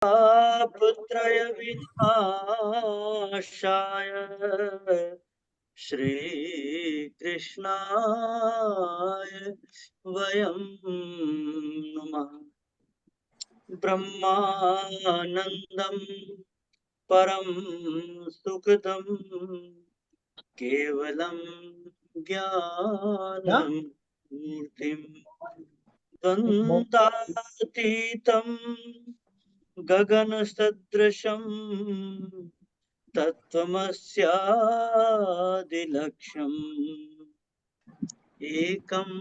पुत्रय विनाशाय श्रीकृष्णाय वयं नमः। ब्रह्मानन्दं परं सुखदं केवलं ज्ञानमूर्तिं द्वन्द्वातीतं गगनसदृशं तत्त्वमस्यादिलक्ष्यम् एकं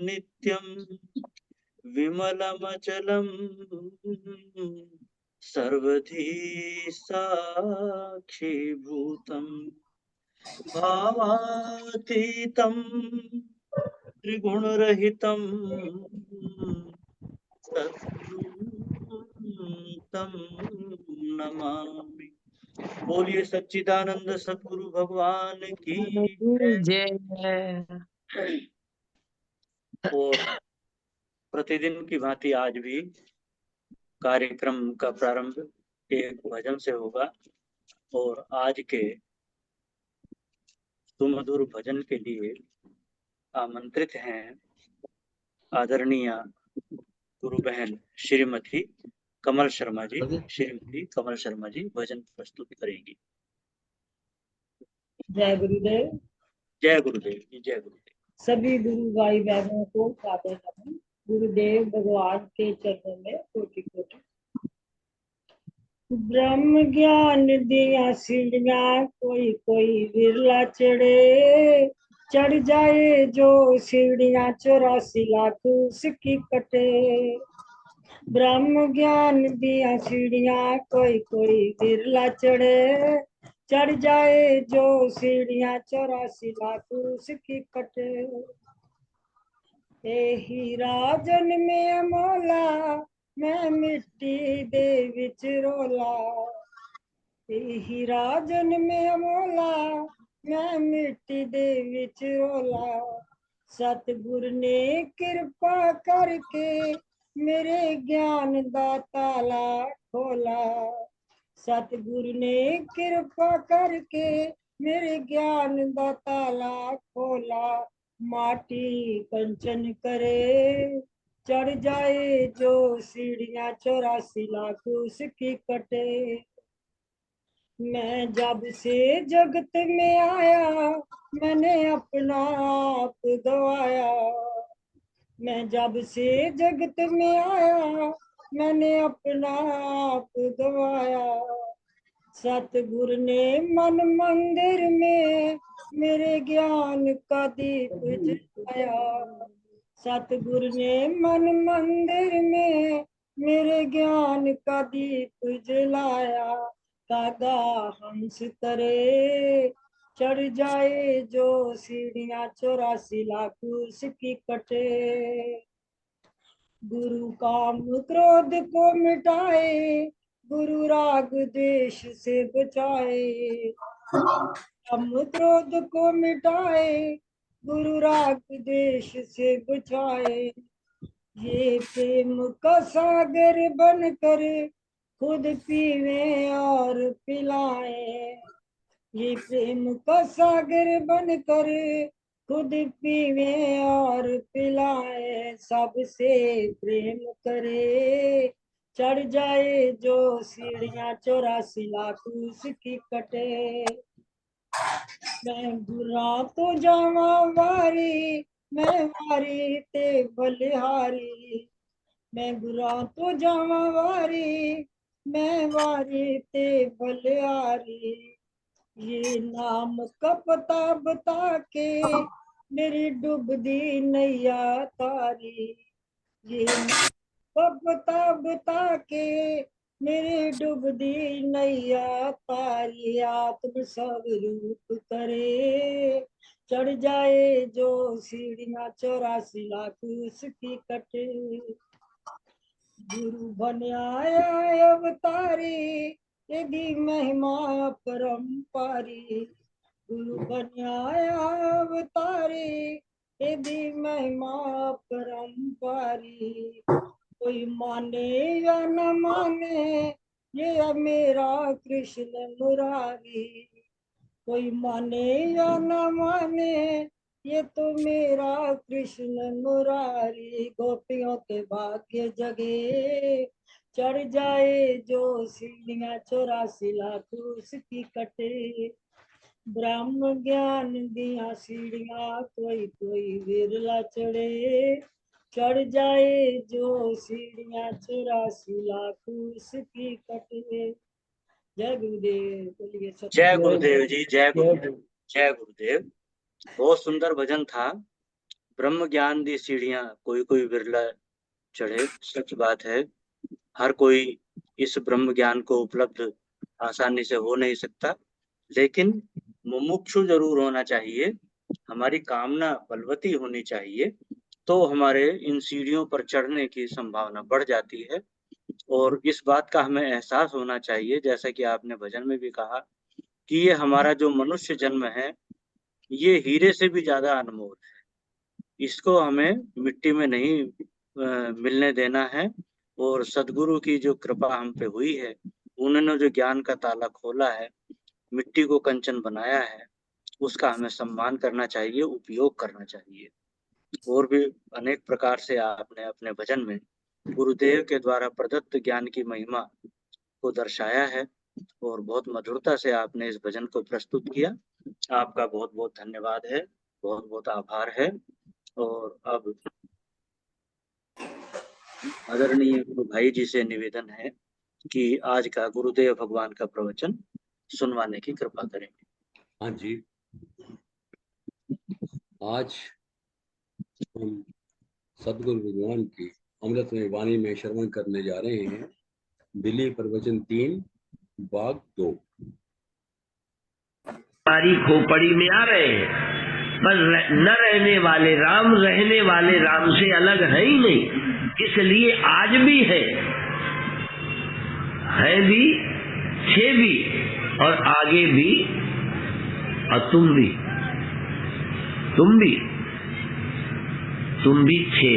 नित्यं विमलमचलं सर्वधी साक्षीभूतं भावातीतं त्रिगुणरहितं सद्गुरुं तं नमामि। बोलिए सच्चिदानंद सद्गुरु भगवान की जय। और प्रतिदिन की भांति आज भी कार्यक्रम का प्रारंभ एक भजन से होगा और आज के सुमधुर भजन के लिए आमंत्रित हैं आदरणीय गुरु बहन श्रीमती कमल शर्मा जी। श्रीमती कमल शर्मा जी भजन प्रस्तुत करेंगी। जय गुरुदेव। जय गुरुदेव जी। जय गुरुदेव। सभी गुरु भाई बहनों को सादर नमन। गुरुदेव भगवान के चरणों में कोटि कोटि। ब्रह्म ज्ञान दिया सीढ़ियां कोई कोई विरला चढ़े, चढ़ जाए जो सीढ़ियां 84 लाख उसकी कटे। ब्रह्म ज्ञान दिया सीढ़ियां कोई कोई विरला चढ़े, चढ़ जाए जो सीढ़ियां 84 लाख उसकी कटे। हीरा जन्मे मौला मैं मिट्टी दे विच रोला, हीरा जन्मे मौला मैं मिट्टी दे विच रोला। सतगुर ने कृपा करके मेरे ज्ञान दा ताला खोला, सतगुर ने कृपा करके मेरे ज्ञान दा ताला खोला। माटी कंचन करे चढ़ जाए जो सीढ़ियां 84 लाख उसकी कटे। मैं जब से जगत में आया मैंने अपना आप गवाया, मैं जब से जगत में आया मैंने अपना आप गवाया। सतगुर ने मन मंदिर में मेरे ज्ञान का दीप जलाया, सतगुर ने मन मंदिर में मेरे ज्ञान का दीप जलाया। कागा हंस करे चढ़ जाए जो सीढ़ियां 84 लाख उसकी कटे। गुरु काम क्रोध को मिटाए गुरु राग देश से बचाए, काम क्रोध को मिटाए गुरु राग देश से बचाए। ये प्रेम का सागर बनकर खुद पीवे और पिलाए, ये प्रेम का सागर बनकर खुद पीवे और पिलाए। सबसे प्रेम करे चढ़ जाए जो सीढ़ियां 84 लाख उसकी कटे। मैं बुरा तो जावा वारी मैं वारी ते बलिहारी, मैं बुरा तो जावा वारी मैं वारी ते बलिहारी। ये नाम का पता बता के मेरी डूबदी नैया तारी, ये नाम का पता बता के मेरी डूबदी नैया तारी। आत्म स्वरूप करे चढ़ जाए जो सीढ़ियां 84 लाख उसकी कटे। गुरु बनाया अवतारी यदि महिमा परम्पारी, गुरु बनाया अवतारी यदि महिमा परम्पारी। कोई माने या न माने ये मेरा कृष्ण मुरारी, कोई माने या न माने ये तो मेरा कृष्ण मुरारी। गोपियों के भाग्य जगे चढ़ जाए जो सीढ़ियाँ 84 लाख उसकी कटे। ब्रह्म ज्ञान दिया सीढ़ियाँ कोई कोई विरला चढ़े, चढ़ जाए जो सीढ़ियाँ 84 लाख उसकी कटे। जय गुरुदेव। बोलिए जय सत्य। गुरुदेव जी, जय गुरुदेव, जय गुरुदेव। बहुत सुंदर भजन था। ब्रह्म ज्ञान दी सीढ़ियां कोई कोई विरला चढ़े। सच बात है, हर कोई इस ब्रह्म ज्ञान को उपलब्ध आसानी से हो नहीं सकता, लेकिन मुमुक्षु जरूर होना चाहिए। हमारी कामना बलवती होनी चाहिए, तो हमारे इन सीढ़ियों पर चढ़ने की संभावना बढ़ जाती है। और इस बात का हमें एहसास होना चाहिए, जैसा कि आपने भजन में भी कहा, कि ये हमारा जो मनुष्य जन्म है, ये हीरे से भी ज्यादा अनमोल है। इसको हमें मिट्टी में नहीं मिलने देना है। और सदगुरु की जो कृपा हम पे हुई है, उन्होंने जो ज्ञान का ताला खोला है, मिट्टी को कंचन बनाया है, उसका हमें सम्मान करना चाहिए, उपयोग करना चाहिए। और भी अनेक प्रकार से आपने अपने भजन में गुरुदेव के द्वारा प्रदत्त ज्ञान की महिमा को दर्शाया है, और बहुत मधुरता से आपने इस भजन को प्रस्तुत किया। आपका बहुत बहुत धन्यवाद है, बहुत बहुत आभार है। और अब आदरणीय गुरु भाई जी से निवेदन है कि आज का गुरुदेव भगवान का प्रवचन सुनवाने की कृपा करें। हाँ जी, आज हम सदगुरु भगवान की अमृतमय वाणी में श्रवण करने जा रहे हैं दिल्ली प्रवचन 3 भाग 2। हमारी खोपड़ी में आ रहे हैं, पर न रहने वाले राम, रहने वाले राम से अलग है ही नहीं। इसलिए आज भी है भी, थे भी, और आगे भी, और तुम भी थे,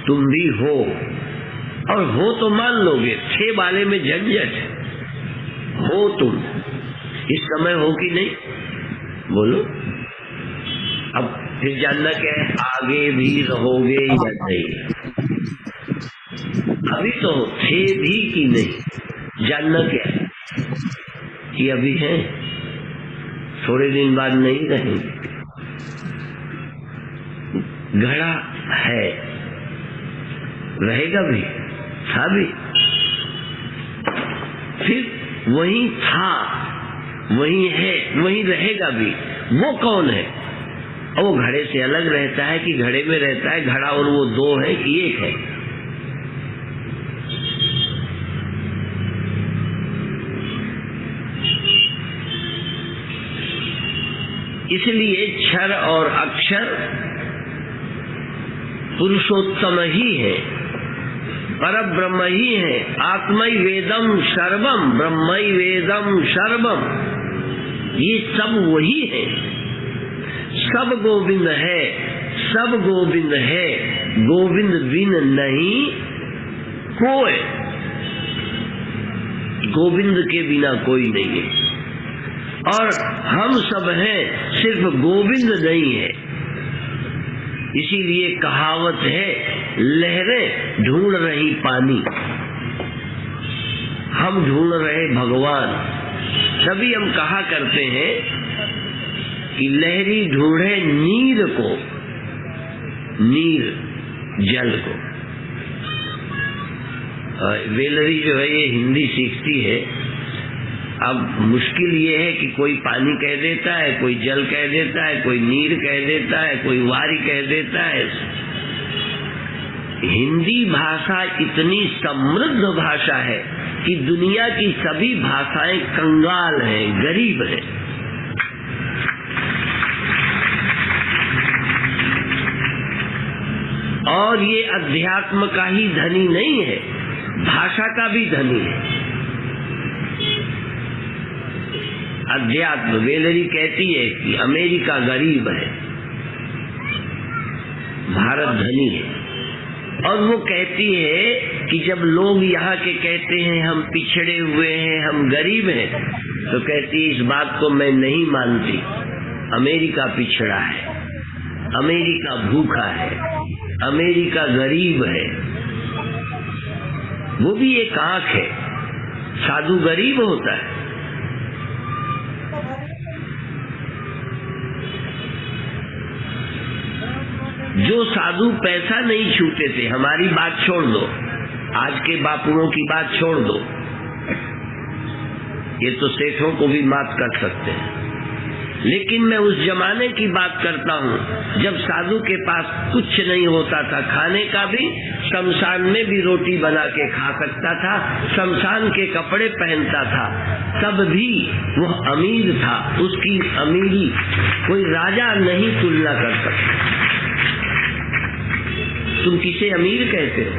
तुम भी हो, और हो तो मान लोगे, थे वाले में झंझट, हो तुम इस समय हो कि नहीं, बोलो। अब फिर जानना क्या है, आगे भी रहोगे या नहीं। अभी तो थे भी कि नहीं, जानना क्या है कि अभी है, थोड़े दिन बाद नहीं रहेंगे। घड़ा है, रहेगा भी, था भी, फिर वही था, वही है, वही रहेगा भी। वो कौन है? और वो घड़े से अलग रहता है कि घड़े में रहता है? घड़ा और वो दो है कि एक है? इसलिए क्षर और अक्षर पुरुषोत्तम ही है, पर ब्रह्म ही है। आत्मई वेदम सर्वम, ब्रह्मई वेदम सर्वम, ये सब वही है। सब गोविंद है, सब गोविंद है, गोविंद बिन नहीं कोई, गोविंद के बिना कोई नहीं है। और हम सब हैं, सिर्फ गोविंद नहीं है। इसीलिए कहावत है, लहरें ढूंढ रही पानी, हम ढूंढ रहे भगवान। तभी हम कहा करते हैं कि लहरी ढूंढे नीर को, नीर जल को। वेलरी जो है ये हिंदी सीखती है। अब मुश्किल ये है कि कोई पानी कह देता है, कोई जल कह देता है, कोई नीर कह देता है, कोई वारी कह देता है। हिंदी भाषा इतनी समृद्ध भाषा है कि दुनिया की सभी भाषाएं कंगाल हैं, गरीब हैं। और ये अध्यात्म का ही धनी नहीं है, भाषा का भी धनी है। अध्यात्म, वेलरी कहती है कि अमेरिका गरीब है, भारत धनी है। और वो कहती है कि जब लोग यहाँ के कहते हैं हम पिछड़े हुए हैं, हम गरीब हैं, तो कहती है इस बात को मैं नहीं मानती। अमेरिका पिछड़ा है, अमेरिका भूखा है, अमेरिका गरीब है। वो भी एक आंख है। साधु गरीब होता है। जो साधु पैसा नहीं छूते थे, हमारी बात छोड़ दो, आज के बापुओं की बात छोड़ दो, ये तो सेठों को भी माफ कर सकते हैं, लेकिन मैं उस जमाने की बात करता हूँ जब साधु के पास कुछ नहीं होता था, खाने का भी शमशान में भी रोटी बना के खा सकता था, शमशान के कपड़े पहनता था, तब भी वो अमीर था। उसकी अमीरी कोई राजा नहीं तुलना कर सकता। तुम किसे अमीर कहते हो?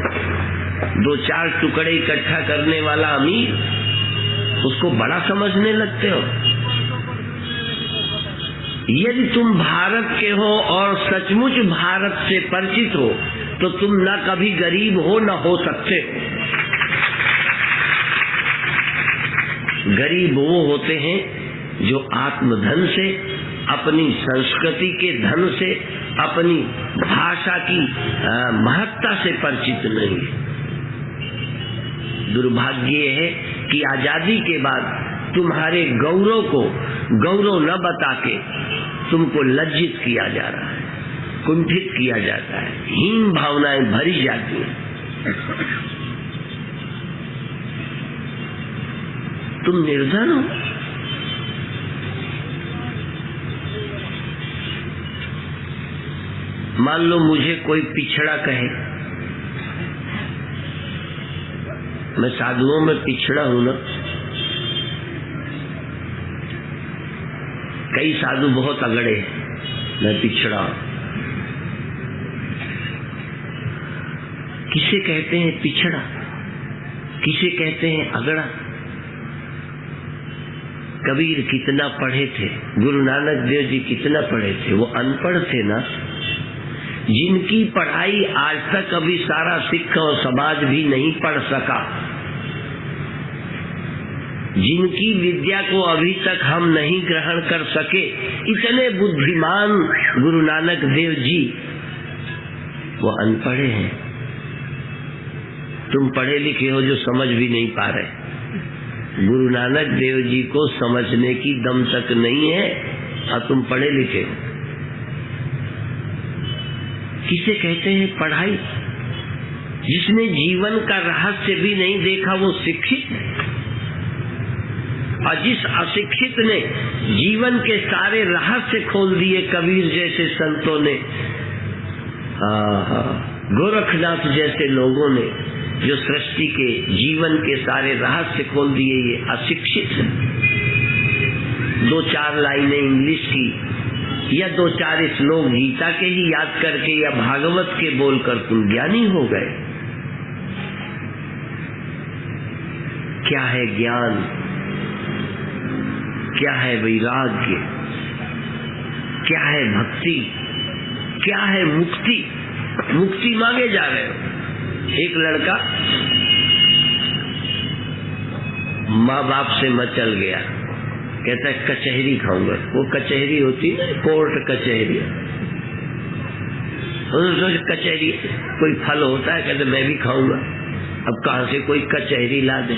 2-4 टुकड़े इकट्ठा करने वाला अमीर, उसको बड़ा समझने लगते हो। यदि तुम भारत के हो और सचमुच भारत से परिचित हो तो तुम न कभी गरीब हो न हो सकते हो। गरीब वो होते हैं जो आत्मधन से, अपनी संस्कृति के धन से, अपनी भाषा की महत्ता से परिचित नहीं। दुर्भाग्य है कि आजादी के बाद तुम्हारे गौरव को गौरव न बता के तुमको लज्जित किया जा रहा है, कुंठित किया जाता है, हीन भावनाएं भरी जाती हैं। तुम निर्धन हो। मान लो मुझे कोई पिछड़ा कहे, मैं साधुओं में पिछड़ा हूं ना। कई साधु बहुत अगड़े हैं, मैं पिछड़ा हूं। किसे कहते हैं पिछड़ा, किसे कहते हैं अगड़ा? कबीर कितना पढ़े थे, गुरु नानक देव जी कितना पढ़े थे, वो अनपढ़ थे ना। जिनकी पढ़ाई आज तक अभी सारा सिख और समाज भी नहीं पढ़ सका, जिनकी विद्या को अभी तक हम नहीं ग्रहण कर सके, इतने बुद्धिमान गुरु नानक देव जी, वो अनपढ़े हैं। तुम पढ़े लिखे हो जो समझ भी नहीं पा रहे। गुरु नानक देव जी को समझने की दम तक नहीं है और तुम पढ़े लिखे हो। किसे कहते हैं पढ़ाई? जिसने जीवन का रहस्य भी नहीं देखा वो शिक्षित है, और जिस अशिक्षित ने जीवन के सारे रहस्य खोल दिए, कबीर जैसे संतों ने, गोरखनाथ जैसे लोगों ने जो सृष्टि के जीवन के सारे रहस्य खोल दिए, ये अशिक्षित है। 2-4 लाइनें इंग्लिश की या 2-4 श्लोक गीता के ही याद करके या भागवत के बोलकर तुम ज्ञानी हो गए। क्या है ज्ञान, क्या है वैराग्य, क्या है भक्ति, क्या है मुक्ति? मुक्ति मांगे जा रहे हो। एक लड़का माँ बाप से मचल गया, कहता है कचहरी खाऊंगा। वो कचहरी होती है, कोर्ट कचहरी। कचहरी कोई फल होता है, कहते मैं भी खाऊंगा। अब कहां से कोई कचहरी ला दे?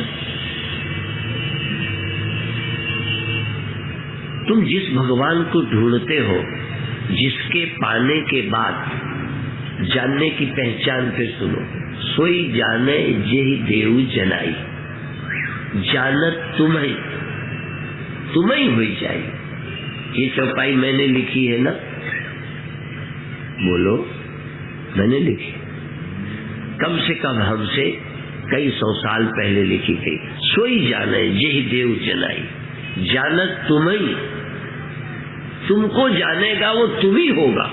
तुम जिस भगवान को ढूंढते हो, जिसके पाने के बाद जानने की पहचान पे सुनो। सोई जाने जेहि देव जनाई, जानत तुम्हें तुम्हें हुई जाए। ये चौपाई मैंने लिखी है ना, बोलो मैंने लिखी। कम से कम हमसे कई 100 साल पहले लिखी गई। सोई जाने जेहि देव जनाई, जानत तुम्हें, तुमको जानेगा वो तुम ही होगा,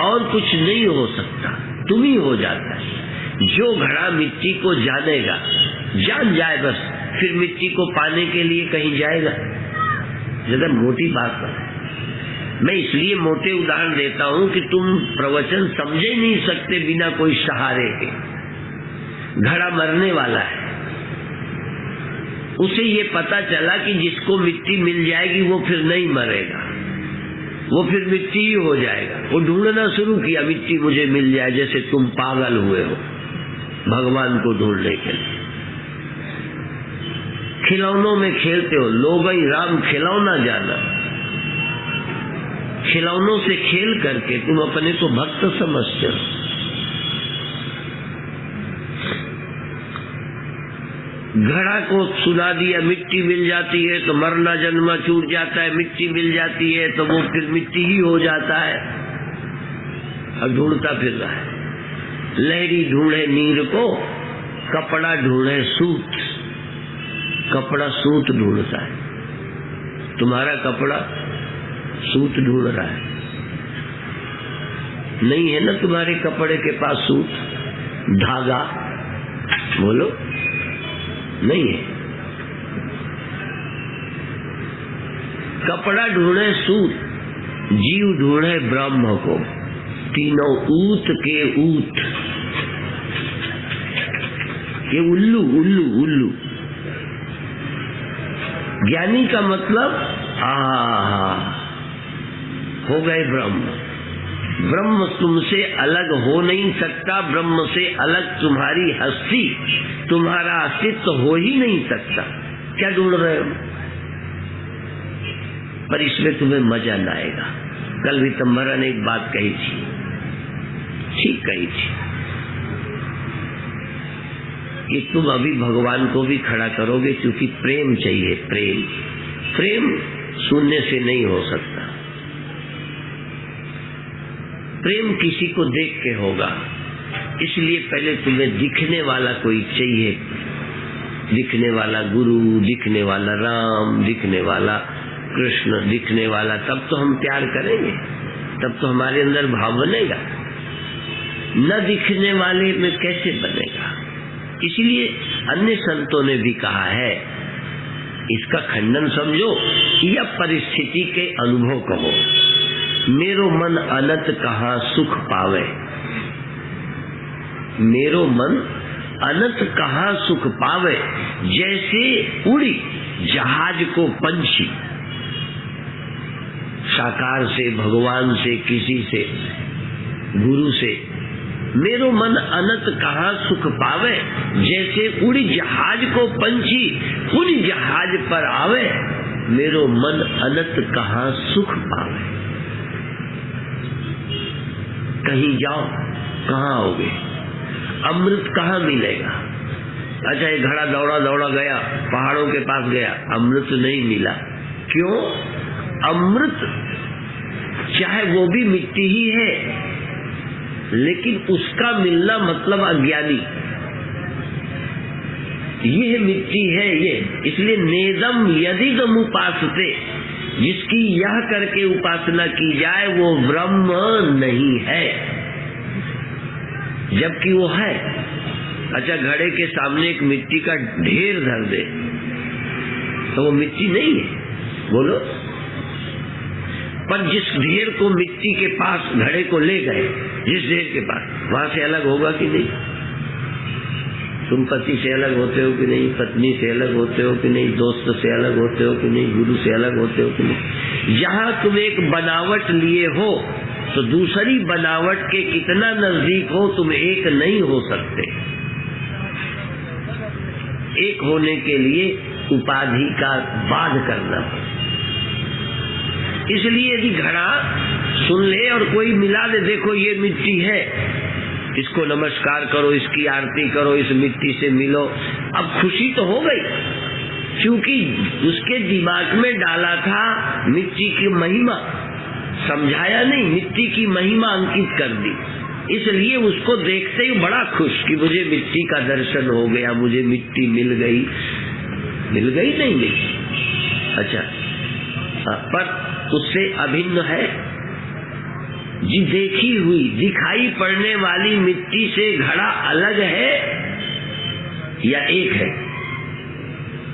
और कुछ नहीं हो सकता, तुम ही हो जाता है। जो घड़ा मिट्टी को जानेगा, जान जाए बस, फिर मिट्टी को पाने के लिए कहीं जाएगा? ज्यादा मोटी बात है। मैं इसलिए मोटे उदाहरण देता हूं कि तुम प्रवचन समझ ही नहीं सकते बिना कोई सहारे के। घड़ा मरने वाला है, उसे ये पता चला कि जिसको मिट्टी मिल जाएगी वो फिर नहीं मरेगा, वो फिर मिट्टी ही हो जाएगा। वो ढूंढना शुरू किया, मिट्टी मुझे मिल जाए, जैसे तुम पागल हुए हो भगवान को ढूंढने के लिए। खिलौनों में खेलते हो, लोग ही राम खिलौना जाना। खिलौनों से खेल करके तुम अपने को भक्त समझते हो। घड़ा को सुना दिया मिट्टी मिल जाती है तो मरना जन्मा छूट जाता है, मिट्टी मिल जाती है तो वो फिर मिट्टी ही हो जाता है। अब ढूंढता फिर रहा है। लहरी ढूंढे नीर को, कपड़ा ढूंढे सूत। कपड़ा सूत ढूंढता है, तुम्हारा कपड़ा सूत ढूंढ रहा है। नहीं है ना तुम्हारे कपड़े के पास सूत, धागा, बोलो नहीं है। कपड़ा ढूंढे सूत, जीव ढूंढे ब्रह्म को। तीनों ऊत के ऊत, ये उल्लू उल्लू उल्लू। ज्ञानी का मतलब हो गए ब्रह्म। ब्रह्म तुमसे अलग हो नहीं सकता, ब्रह्म से अलग तुम्हारी हस्ती, तुम्हारा अस्तित्व हो ही नहीं सकता। क्या ढूंढ रहे हो? पर इसमें तुम्हें मजा न आएगा। कल भी तम्बरा ने एक बात कही थी, ठीक कही थी, कि तुम अभी भगवान को भी खड़ा करोगे, क्योंकि प्रेम चाहिए। प्रेम प्रेम शून्य से नहीं हो सकता। प्रेम किसी को देख के होगा, इसलिए पहले तुम्हें दिखने वाला कोई चाहिए। दिखने वाला गुरु, दिखने वाला राम, दिखने वाला कृष्ण, दिखने वाला, तब तो हम प्यार करेंगे, तब तो हमारे अंदर भाव बनेगा। न दिखने वाले में कैसे बनेगा? इसलिए अन्य संतों ने भी कहा है, इसका खंडन समझो या परिस्थिति के अनुभव कहो। मेरो मन अनंत कहाँ सुख पावे, मेरो मन अनंत कहाँ सुख पावे। जैसे उड़ी जहाज को पंछी, साकार से, भगवान से, किसी से, गुरु से, मेरो मन अनंत कहाँ सुख पावे। जैसे उड़ी जहाज को पंछी उड़ी जहाज पर आवे, मेरो मन अनंत कहाँ सुख पावे। कहीं जाओ कहाँ आओगे, अमृत कहाँ मिलेगा? अच्छा, ये घड़ा दौड़ा दौड़ा गया, पहाड़ों के पास गया, अमृत नहीं मिला। क्यों? अमृत चाहे वो भी मिट्टी ही है, लेकिन उसका मिलना मतलब अज्ञानी। ये मिट्टी है ये, इसलिए नेदम यदिदम उपासते, जिसकी यह करके उपासना की जाए वो ब्रह्म नहीं है, जबकि वो है। अच्छा, घड़े के सामने एक मिट्टी का ढेर धर दे तो वो मिट्टी नहीं है, बोलो। पर जिस ढेर को मिट्टी के पास घड़े को ले गए, जिस ढेर के पास, वहां से अलग होगा कि नहीं? तुम पति से अलग होते हो कि नहीं? पत्नी से अलग होते हो कि नहीं? दोस्त से अलग होते हो कि नहीं? गुरु से अलग होते हो कि नहीं? जहां तुम एक बनावट लिए हो तो दूसरी बनावट के कितना नजदीक हो, तुम एक नहीं हो सकते। एक होने के लिए उपाधि का बाध करना। इसलिए यदि घड़ा सुन ले और कोई मिला दे, देखो ये मिट्टी है, इसको नमस्कार करो, इसकी आरती करो, इस मिट्टी से मिलो, अब खुशी तो हो गई, क्योंकि उसके दिमाग में डाला था मिट्टी की महिमा, समझाया नहीं, मिट्टी की महिमा अंकित कर दी। इसलिए उसको देखते ही बड़ा खुश कि मुझे मिट्टी का दर्शन हो गया, मुझे मिट्टी मिल गई। मिल गई नहीं मिट्टी, अच्छा, पर उससे अभिन्न है। जी, देखी हुई दिखाई पड़ने वाली मिट्टी से घड़ा अलग है या एक है?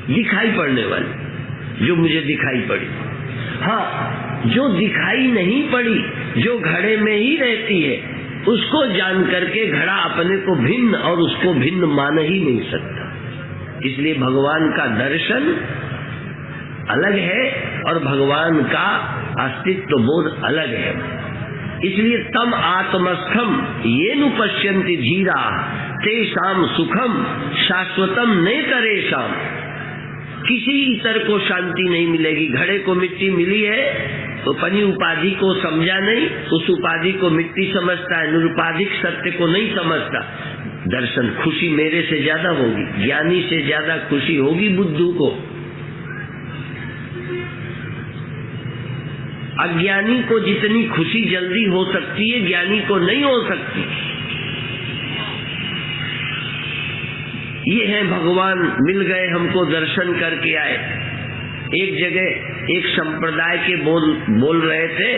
दिखाई पड़ने वाली, जो मुझे दिखाई पड़ी। हाँ, जो दिखाई नहीं पड़ी, जो घड़े में ही रहती है, उसको जान करके घड़ा अपने को भिन्न और उसको भिन्न मान ही नहीं सकता। इसलिए भगवान का दर्शन अलग है और भगवान का अस्तित्व बोध अलग है। इसलिए तम आत्मस्थम ये नु पश्यन्ति धीरा तेषाम सुखम शाश्वतम नेतरेषाम। किसी इतर को शांति नहीं मिलेगी। घड़े को मिट्टी मिली है तो पनी उपाधि को समझा नहीं, उस उपाधि को मिट्टी समझता है, निरुपाधिक सत्य को नहीं समझता। दर्शन खुशी मेरे से ज्यादा होगी, ज्ञानी से ज्यादा खुशी होगी बुद्धू को। अज्ञानी को जितनी खुशी जल्दी हो सकती है, ज्ञानी को नहीं हो सकती। ये है भगवान मिल गए, हमको दर्शन करके आए। एक जगह एक संप्रदाय के बोल रहे थे,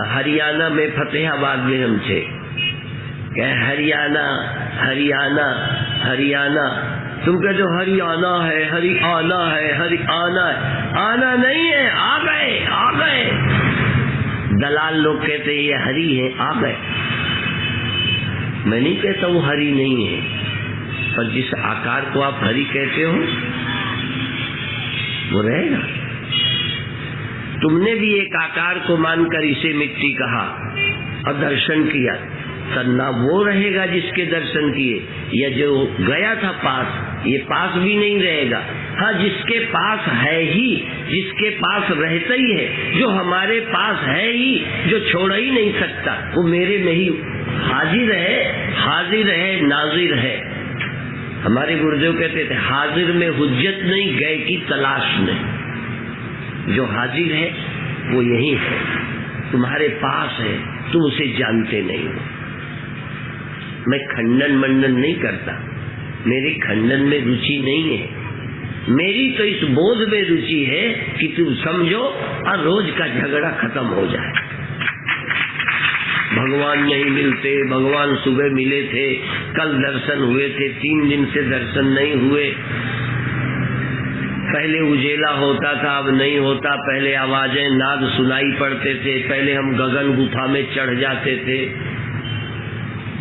हरियाणा में फतेहाबाद में हम थे, कहे हरियाणा हरियाणा हरियाणा। तुम कहते हो हरियाणा है, हरियाणा है, हरियाणा है। आना नहीं है, आ गए आ गए। दलाल लोग कहते ये हरि है, आ गए। मैं नहीं कहता वो हरि नहीं है, पर जिस आकार को आप हरि कहते हो वो रहेगा। तुमने भी एक आकार को मानकर इसे मिट्टी कहा और दर्शन किया, सन्ना वो रहेगा जिसके दर्शन किए। या जो गया था पास, ये पास भी नहीं रहेगा। हाँ, जिसके पास है ही, जिसके पास रहता ही है, जो हमारे पास है ही, जो छोड़ ही नहीं सकता, वो मेरे में ही हाजिर है नाजिर है। हमारे गुरुदेव कहते थे हाजिर में हुज्जत नहीं, गए की तलाश नहीं। जो हाजिर है वो यही है, तुम्हारे पास है, तुम उसे जानते नहीं हो। मैं खंडन मंडन नहीं करता, मेरी खंडन में रुचि नहीं है। मेरी तो इस बोध में रुचि है कि तुम समझो और रोज का झगड़ा खत्म हो जाए। भगवान नहीं मिलते, भगवान सुबह मिले थे, कल दर्शन हुए थे, 3 दिन से दर्शन नहीं हुए। पहले उजेला होता था, अब नहीं होता। पहले आवाजें नाद सुनाई पड़ते थे, पहले हम गगन गुफा में चढ़ जाते थे।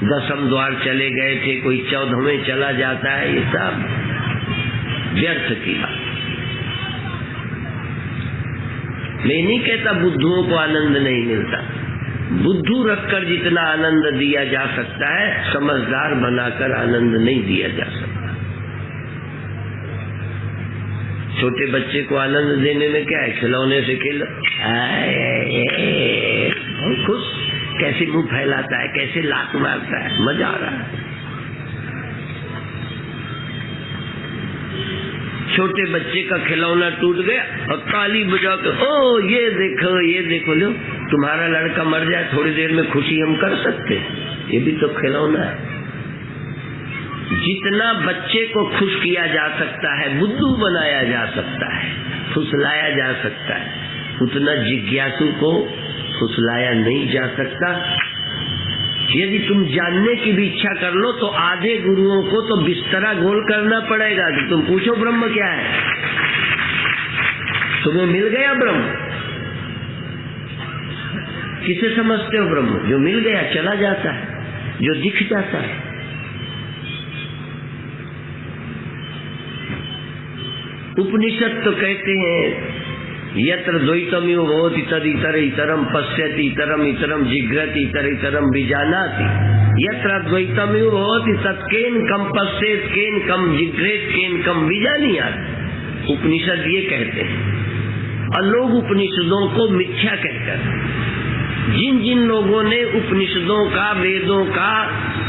10वें द्वार चले गए थे, कोई 14वें चला जाता है। ये सब व्यर्थ की बात। मैं नहीं कहता बुद्धुओं को आनंद नहीं मिलता। बुद्धू रखकर जितना आनंद दिया जा सकता है, समझदार बनाकर आनंद नहीं दिया जा सकता। छोटे बच्चे को आनंद देने में क्या है, खिलौने से खेल, खुश, कैसे मुंह फैलाता है, कैसे लात मारता है, मजा आ रहा है। छोटे बच्चे का खिलौना टूट गया और ताली बजा के ओ ये देखो लो, तुम्हारा लड़का मर जाए थोड़ी देर में खुशी हम कर सकते हैं, ये भी तो खिलौना है। जितना बच्चे को खुश किया जा सकता है, बुद्धू बनाया जा सकता है, फुसलाया जा सकता है, उतना जिज्ञासु को फुसलाया नहीं जा सकता। यदि तुम जानने की भी इच्छा कर लो तो आधे गुरुओं को तो बिस्तरा गोल करना पड़ेगा कि तुम पूछो ब्रह्म क्या है। तुम्हें मिल गया ब्रह्म, किसे समझते हो ब्रह्म? जो मिल गया चला जाता है, जो दिख जाता है। उपनिषद तो कहते हैं यत्र द्वैतमिव भवति तद इतर इतरम पश्यति, इतरम इतरम जिघ्रति, इतर इतरम विजानाति। यत्र द्वैतमिव भवति तत् केन कम पश्येत, केन कम जिघ्रेत, केन कम विजानीयात्। उपनिषद ये कहते हैं। और लोग उपनिषदों को मिथ्या कहकर, जिन जिन लोगों ने उपनिषदों का, वेदों का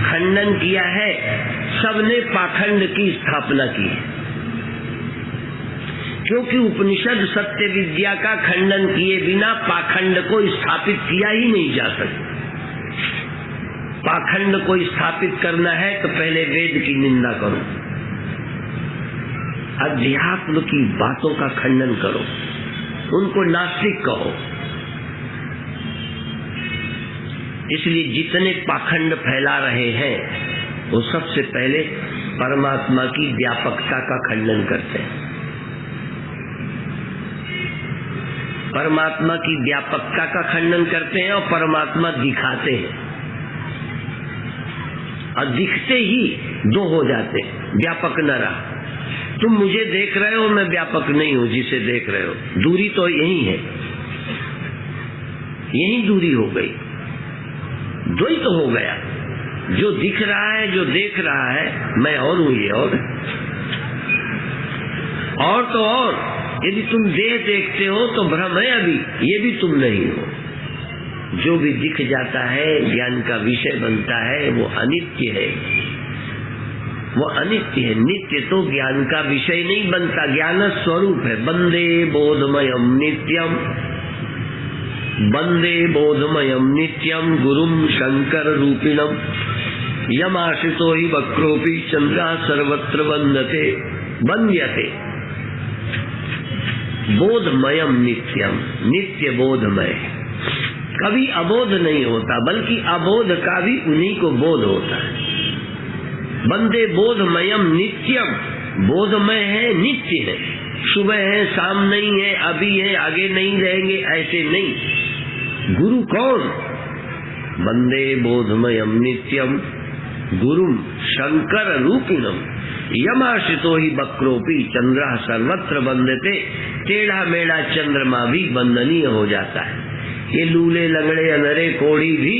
खंडन किया है, सबने पाखंड की स्थापना की है। क्योंकि उपनिषद सत्य विद्या का खंडन किए बिना पाखंड को स्थापित किया ही नहीं जा सकता। पाखंड को स्थापित करना है तो पहले वेद की निंदा करो, अध्यात्म की बातों का खंडन करो, उनको नास्तिक कहो। इसलिए जितने पाखंड फैला रहे हैं वो सबसे पहले परमात्मा की व्यापकता का खंडन करते हैं। परमात्मा की व्यापकता का खंडन करते हैं और परमात्मा दिखाते हैं, और दिखते ही दो हो जाते हैं, व्यापक न रहा। तुम मुझे देख रहे हो, मैं व्यापक नहीं हूं जिसे देख रहे हो, दूरी तो यही है, यही दूरी हो गई, द्वैत हो गया। जो दिख रहा है, जो देख रहा है, मैं और हूं, ये और तो और। यदि तुम देह देखते हो तो भ्रम है अभी, ये भी तुम नहीं हो। जो भी दिख जाता है, ज्ञान का विषय बनता है, वो अनित्य है, वो अनित्य है। नित्य तो ज्ञान का विषय नहीं बनता, ज्ञान स्वरूप है। वंदे बोधमयम नित्यम, वंदे बोधमयम नित्यम गुरुम शंकर रूपिणम, यमाश्रितो हि वक्रोपि चंद्रा सर्वत्र वंदते वंद्यते। बोधमयम नित्यम, नित्य बोधमय, कभी अबोध नहीं होता, बल्कि अबोध का भी उन्हीं को बोध होता है। वंदे बोधमयम नित्यम, बोधमय है, नित्य है, सुबह है, शाम नहीं है, अभी है, आगे नहीं रहेंगे, ऐसे नहीं। गुरु कौन? वंदे बोधमयम नित्यम गुरुम शंकर रूपिणम, यमाश्रितो ही वक्रोपि चंद्र सर्वत्र वंदते। टेढ़ा मेढ़ा चंद्रमा भी वंदनीय हो जाता है। ये लूले लंगड़े अनरे कोढ़ी भी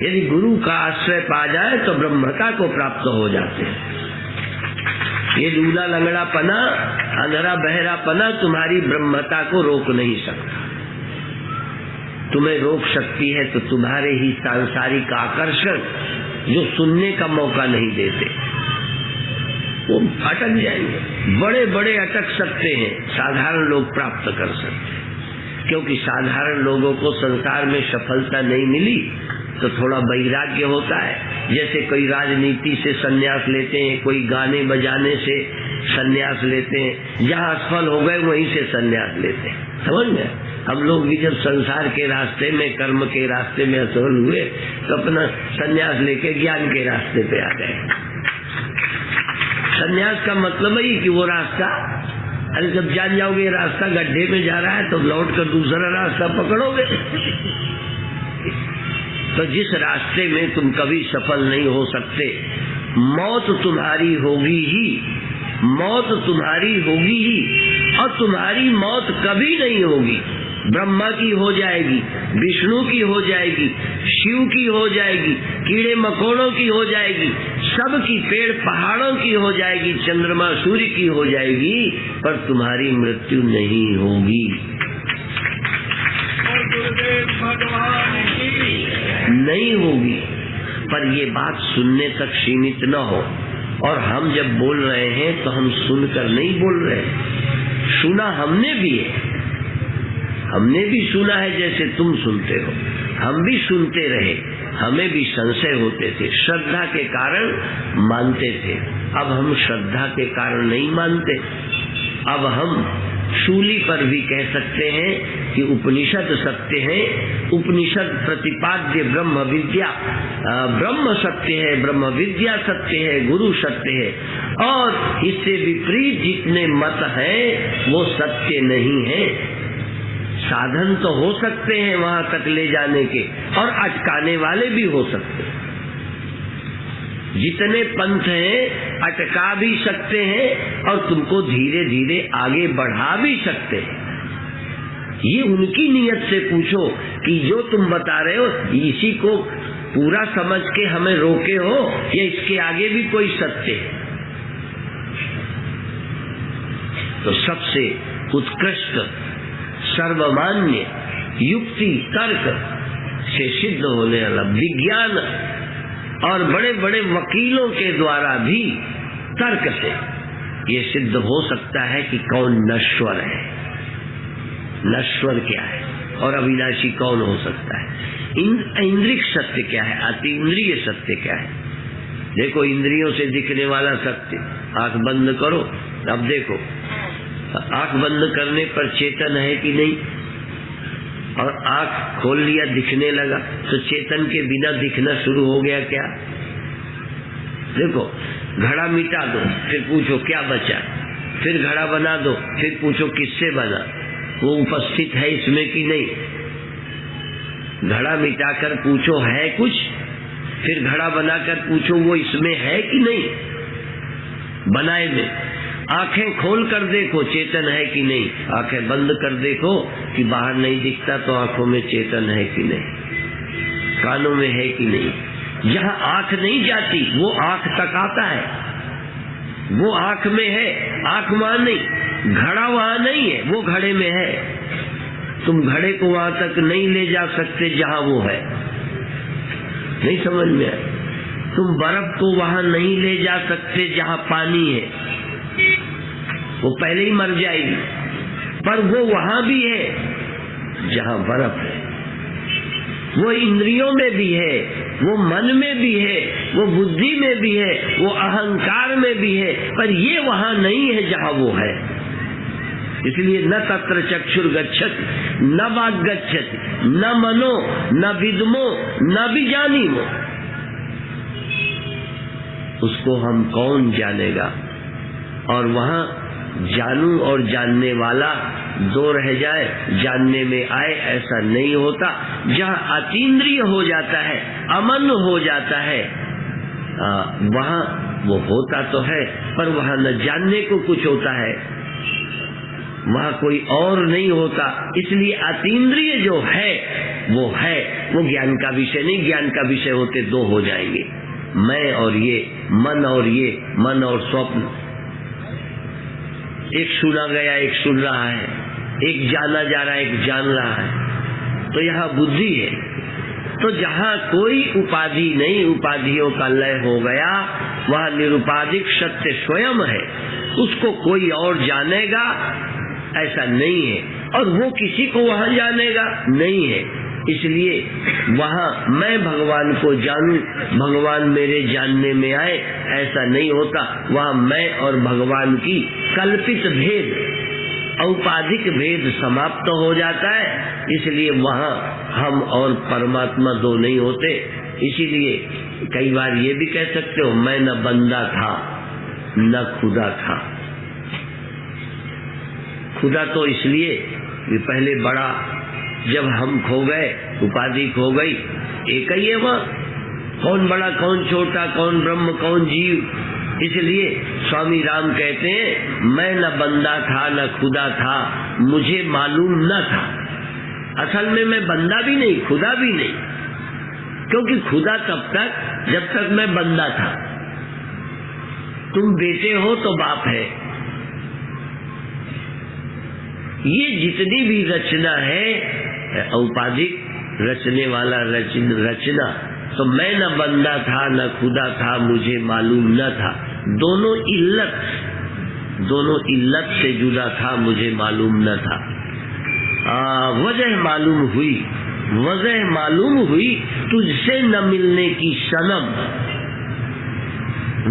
यदि गुरु का आश्रय पा जाए तो ब्रह्मता को प्राप्त हो जाते हैं। ये लूला लंगड़ा पना, अनरा बहरा पना तुम्हारी ब्रह्मता को रोक नहीं सकता। तुम्हें रोक सकती है तो तुम्हारे ही सांसारिक आकर्षण, जो सुनने का मौका नहीं देते, वो अटक जाएंगे। बड़े बड़े अटक सकते हैं, साधारण लोग प्राप्त कर सकते हैं। क्योंकि साधारण लोगों को संसार में सफलता नहीं मिली तो थोड़ा वैराग्य होता है। जैसे कोई राजनीति से संन्यास लेते हैं, कोई गाने बजाने से संन्यास लेते हैं, जहाँ असफल हो गए वहीं से संन्यास लेते हैं। समझ गए? हम लोग भी जब संसार के रास्ते में, कर्म के रास्ते में असफल हुए तो अपना संन्यास लेके ज्ञान के रास्ते पे आ गए। संन्यास का मतलब ही कि वो रास्ता, अरे जब जान जाओगे रास्ता गड्ढे में जा रहा है तो लौट कर दूसरा रास्ता पकड़ोगे। तो जिस रास्ते में तुम कभी सफल नहीं हो सकते, मौत तुम्हारी होगी ही, मौत तुम्हारी होगी ही, और तुम्हारी मौत कभी नहीं होगी। ब्रह्मा की हो जाएगी, विष्णु की हो जाएगी, शिव की हो जाएगी, कीड़े मकोड़ों की हो जाएगी, सबकी, पेड़ पहाड़ों की हो जाएगी, चंद्रमा सूर्य की हो जाएगी, पर तुम्हारी मृत्यु नहीं होगी। नहीं होगी। पर ये बात सुनने तक सीमित न हो। और हम जब बोल रहे हैं तो हम सुनकर नहीं बोल रहे, सुना हमने भी है, हमने भी सुना है जैसे तुम सुनते हो, हम भी सुनते रहे, हमें भी संशय होते थे, श्रद्धा के कारण मानते थे। अब हम श्रद्धा के कारण नहीं मानते। अब हम शूली पर भी कह सकते हैं कि उपनिषद सत्य है, उपनिषद प्रतिपाद्य ब्रह्म विद्या, ब्रह्म सत्य है, ब्रह्म विद्या सत्य है, गुरु सत्य है, और इससे विपरीत जितने मत हैं वो सत्य नहीं है। साधन तो हो सकते हैं वहां तक ले जाने के, और अटकाने वाले भी हो सकते हैं। जितने पंथ हैं अटका भी सकते हैं और तुमको धीरे धीरे आगे बढ़ा भी सकते हैं। ये उनकी नियत से पूछो कि जो तुम बता रहे हो इसी को पूरा समझ के हमें रोके हो, या इसके आगे भी कोई सत्य है। तो सबसे उत्कृष्ट, सर्वमान्य, युक्ति तर्क से सिद्ध होने वाला विज्ञान और बड़े बड़े वकीलों के द्वारा भी तर्क से ये सिद्ध हो सकता है कि कौन नश्वर है, नश्वर क्या है, और अविनाशी कौन हो सकता है। इंद्रिक सत्य क्या है, अतीन्द्रिय सत्य क्या है। देखो इंद्रियों से दिखने वाला सत्य, आंख बंद करो, अब देखो आंख बंद करने पर चेतन है कि नहीं, और आंख खोल लिया दिखने लगा, तो चेतन के बिना दिखना शुरू हो गया क्या। देखो घड़ा मिटा दो, फिर पूछो क्या बचा, फिर घड़ा बना दो, फिर पूछो किससे बना, वो उपस्थित है इसमें कि नहीं। घड़ा मिटाकर पूछो है कुछ, फिर घड़ा बनाकर पूछो वो इसमें है कि नहीं। बनाए में आंखें खोल कर देखो चेतन है कि नहीं, आंखें बंद कर देखो कि बाहर नहीं दिखता तो आंखों में चेतन है कि नहीं, कानों में है कि नहीं। जहाँ आंख नहीं जाती वो आंख तक आता है, वो आंख में है, आंख वहां नहीं। घड़ा वहां नहीं है, वो घड़े में है। तुम घड़े को वहां तक नहीं ले जा सकते जहां वो है। नहीं समझ में आया? तुम बर्फ को वहां नहीं ले जा सकते जहां पानी है, वो पहले ही मर जाएगी। पर वो वहां भी है जहां बर्फ है। वो इंद्रियों में भी है, वो मन में भी है, वो बुद्धि में भी है, वो अहंकार में भी है, पर ये वहां नहीं है जहां वो है। इसलिए न तत्र चक्षुर गच्छति न वाग गच्छति न मनो न विद्मो न विजानीमो। उसको हम कौन जानेगा। और वहां जानू और जानने वाला दो रह जाए, जानने में आए, ऐसा नहीं होता। जहाँ अतीन्द्रिय हो जाता है, अमन हो जाता है, वहां वो होता तो है पर वहां न जानने को कुछ होता है, वहां कोई और नहीं होता। इसलिए अतीन्द्रिय जो है, वो ज्ञान का विषय नहीं। ज्ञान का विषय होते दो हो जाएंगे, मैं और ये, मन और ये, मन और स्वप्न। एक सुना गया, एक सुन रहा है, एक जाना जा रहा है, एक जान रहा है। तो यहाँ बुद्धि है। तो जहाँ कोई उपाधि नहीं, उपाधियों का लय हो गया, वहाँ निरुपाधिक सत्य स्वयं है। उसको कोई और जानेगा ऐसा नहीं है, और वो किसी को वहाँ जानेगा नहीं है। इसलिए वहाँ मैं भगवान को जानूं, भगवान मेरे जानने में आए, ऐसा नहीं होता। वहाँ मैं और भगवान की कल्पित भेद, औपाधिक भेद समाप्त हो जाता है। इसलिए वहाँ हम और परमात्मा दो नहीं होते। इसीलिए कई बार ये भी कह सकते हो, मैं न बंदा था न खुदा था। खुदा तो इसलिए कि पहले बड़ा, जब हम खो गए, उपाधि खो गई, एक ही है वहाँ। कौन बड़ा कौन छोटा, कौन ब्रह्म कौन जीव। इसलिए स्वामी राम कहते हैं, मैं न बंदा था न खुदा था, मुझे मालूम न था। असल में मैं बंदा भी नहीं, खुदा भी नहीं, क्योंकि खुदा तब तक जब तक मैं बंदा था। तुम बेटे हो तो बाप है। ये जितनी भी रचना है औपाधिक रचने वाला रचना, तो मैं न बंदा था न खुदा था, मुझे मालूम न था। दोनों इल्लत से जुदा था, मुझे मालूम न था। वजह मालूम हुई तुझसे न मिलने की सनम।